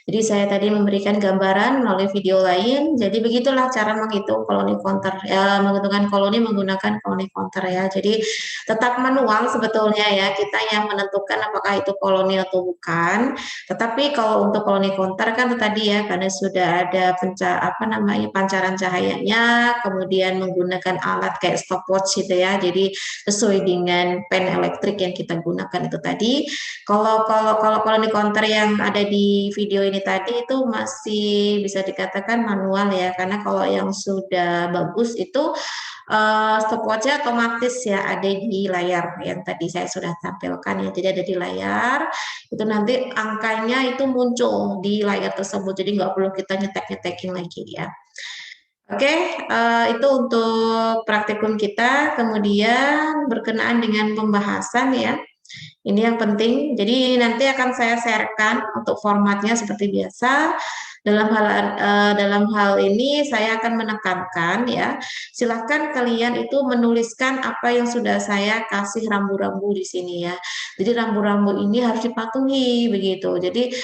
Speaker 1: Jadi saya tadi memberikan gambaran melalui video lain. Jadi begitulah cara menghitung koloni counter, ya, menghitungkan koloni menggunakan koloni counter ya. Jadi tetap manual sebetulnya ya, kita yang menentukan apakah itu koloni atau bukan. Tetapi kalau untuk koloni counter kan tadi ya, karena sudah ada pancaran cahayanya, kemudian menggunakan alat kayak stopwatch gitu ya. Jadi sesuai dengan pen elektrik yang kita gunakan itu tadi. Kalau koloni counter yang ada di video ini tadi itu masih bisa dikatakan manual ya, karena kalau yang sudah bagus itu stopwatch-nya otomatis ya ada di layar yang tadi saya sudah tampilkan ya. Jadi ada di layar, itu nanti angkanya itu muncul di layar tersebut, jadi nggak perlu kita nyetek-nyetekin lagi ya. Oke, itu untuk praktikum kita. Kemudian berkenaan dengan pembahasan ya. Ini yang penting. Jadi nanti akan saya sharekan untuk formatnya seperti biasa. Dalam hal ini saya akan menekankan ya, silahkan kalian itu menuliskan apa yang sudah saya kasih rambu-rambu di sini ya. Jadi rambu-rambu ini harus dipatuhi begitu. Jadi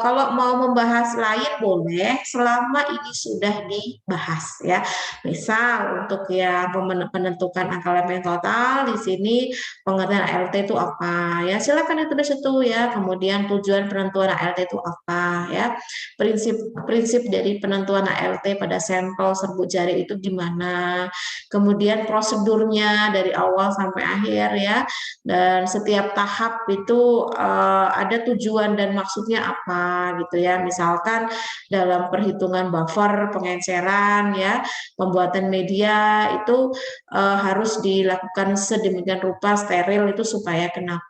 Speaker 1: kalau mau membahas lain boleh selama ini sudah dibahas ya. Misal untuk ya penentukan angka lempeng total di sini pengertian ALT itu apa ya, silakan itu di situ ya. Kemudian tujuan penentuan ALT itu apa ya, prinsip dari penentuan ALT pada sampel serbuk jari itu gimana, kemudian prosedurnya dari awal sampai akhir ya, dan setiap tahap itu ada tujuan dan maksudnya apa gitu ya. Misalkan dalam perhitungan buffer pengenceran ya, pembuatan media itu harus dilakukan sedemikian rupa steril itu supaya kenapa.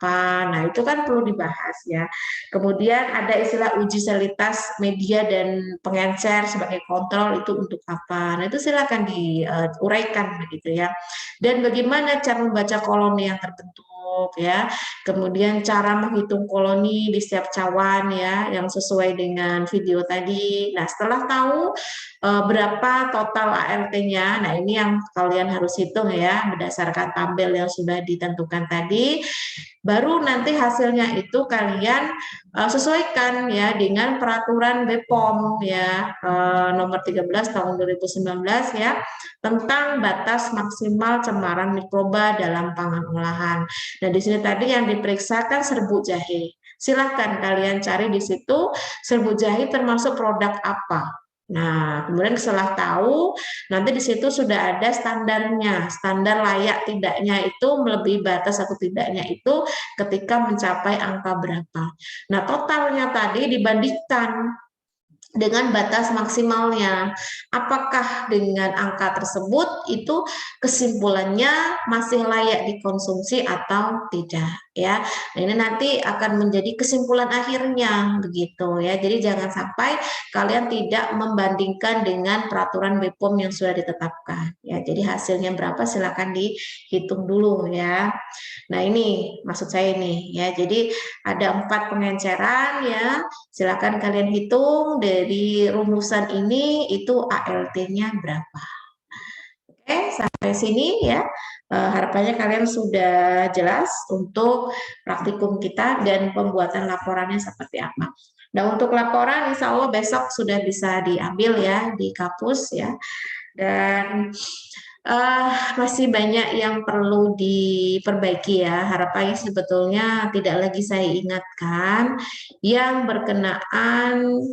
Speaker 1: Nah, itu kan perlu dibahas ya. Kemudian ada istilah uji sterilitas media dan pengencer sebagai kontrol itu untuk apa. Nah, itu silakan diuraikan begitu ya. Dan bagaimana cara membaca koloni yang terbentuk ya. Kemudian cara menghitung koloni di setiap cawan ya yang sesuai dengan video tadi. Nah, setelah tahu berapa total ALT-nya. Nah, ini yang kalian harus hitung ya berdasarkan tabel yang sudah ditentukan tadi. Baru nanti hasilnya itu kalian sesuaikan ya dengan peraturan BPOM ya nomor 13 tahun 2019 ya tentang batas maksimal cemaran mikroba dalam pangan olahan. Nah, di sini tadi yang diperiksakan serbuk jahe. Silahkan kalian cari di situ Serbu Jahit termasuk produk apa. Nah, kemudian setelah tahu, nanti di situ sudah ada standarnya, standar layak tidaknya itu melebihi batas atau tidaknya itu ketika mencapai angka berapa. Nah, totalnya tadi dibandingkan dengan batas maksimalnya. Apakah dengan angka tersebut itu kesimpulannya masih layak dikonsumsi atau tidak ya. Nah, ini nanti akan menjadi kesimpulan akhirnya begitu ya. Jadi jangan sampai kalian tidak membandingkan dengan peraturan BPOM yang sudah ditetapkan ya. Jadi hasilnya berapa silakan dihitung dulu ya. Nah, ini maksud saya ini ya. Jadi ada 4 pengenceran ya. Silakan kalian hitung dari rumusan ini itu ALT-nya berapa. Oke, sampai sini ya. Harapannya kalian sudah jelas untuk praktikum kita dan pembuatan laporannya seperti apa. Nah, untuk laporan insya Allah besok sudah bisa diambil ya di kampus ya. Dan masih banyak yang perlu diperbaiki ya. Harapannya sebetulnya tidak lagi saya ingatkan yang berkenaan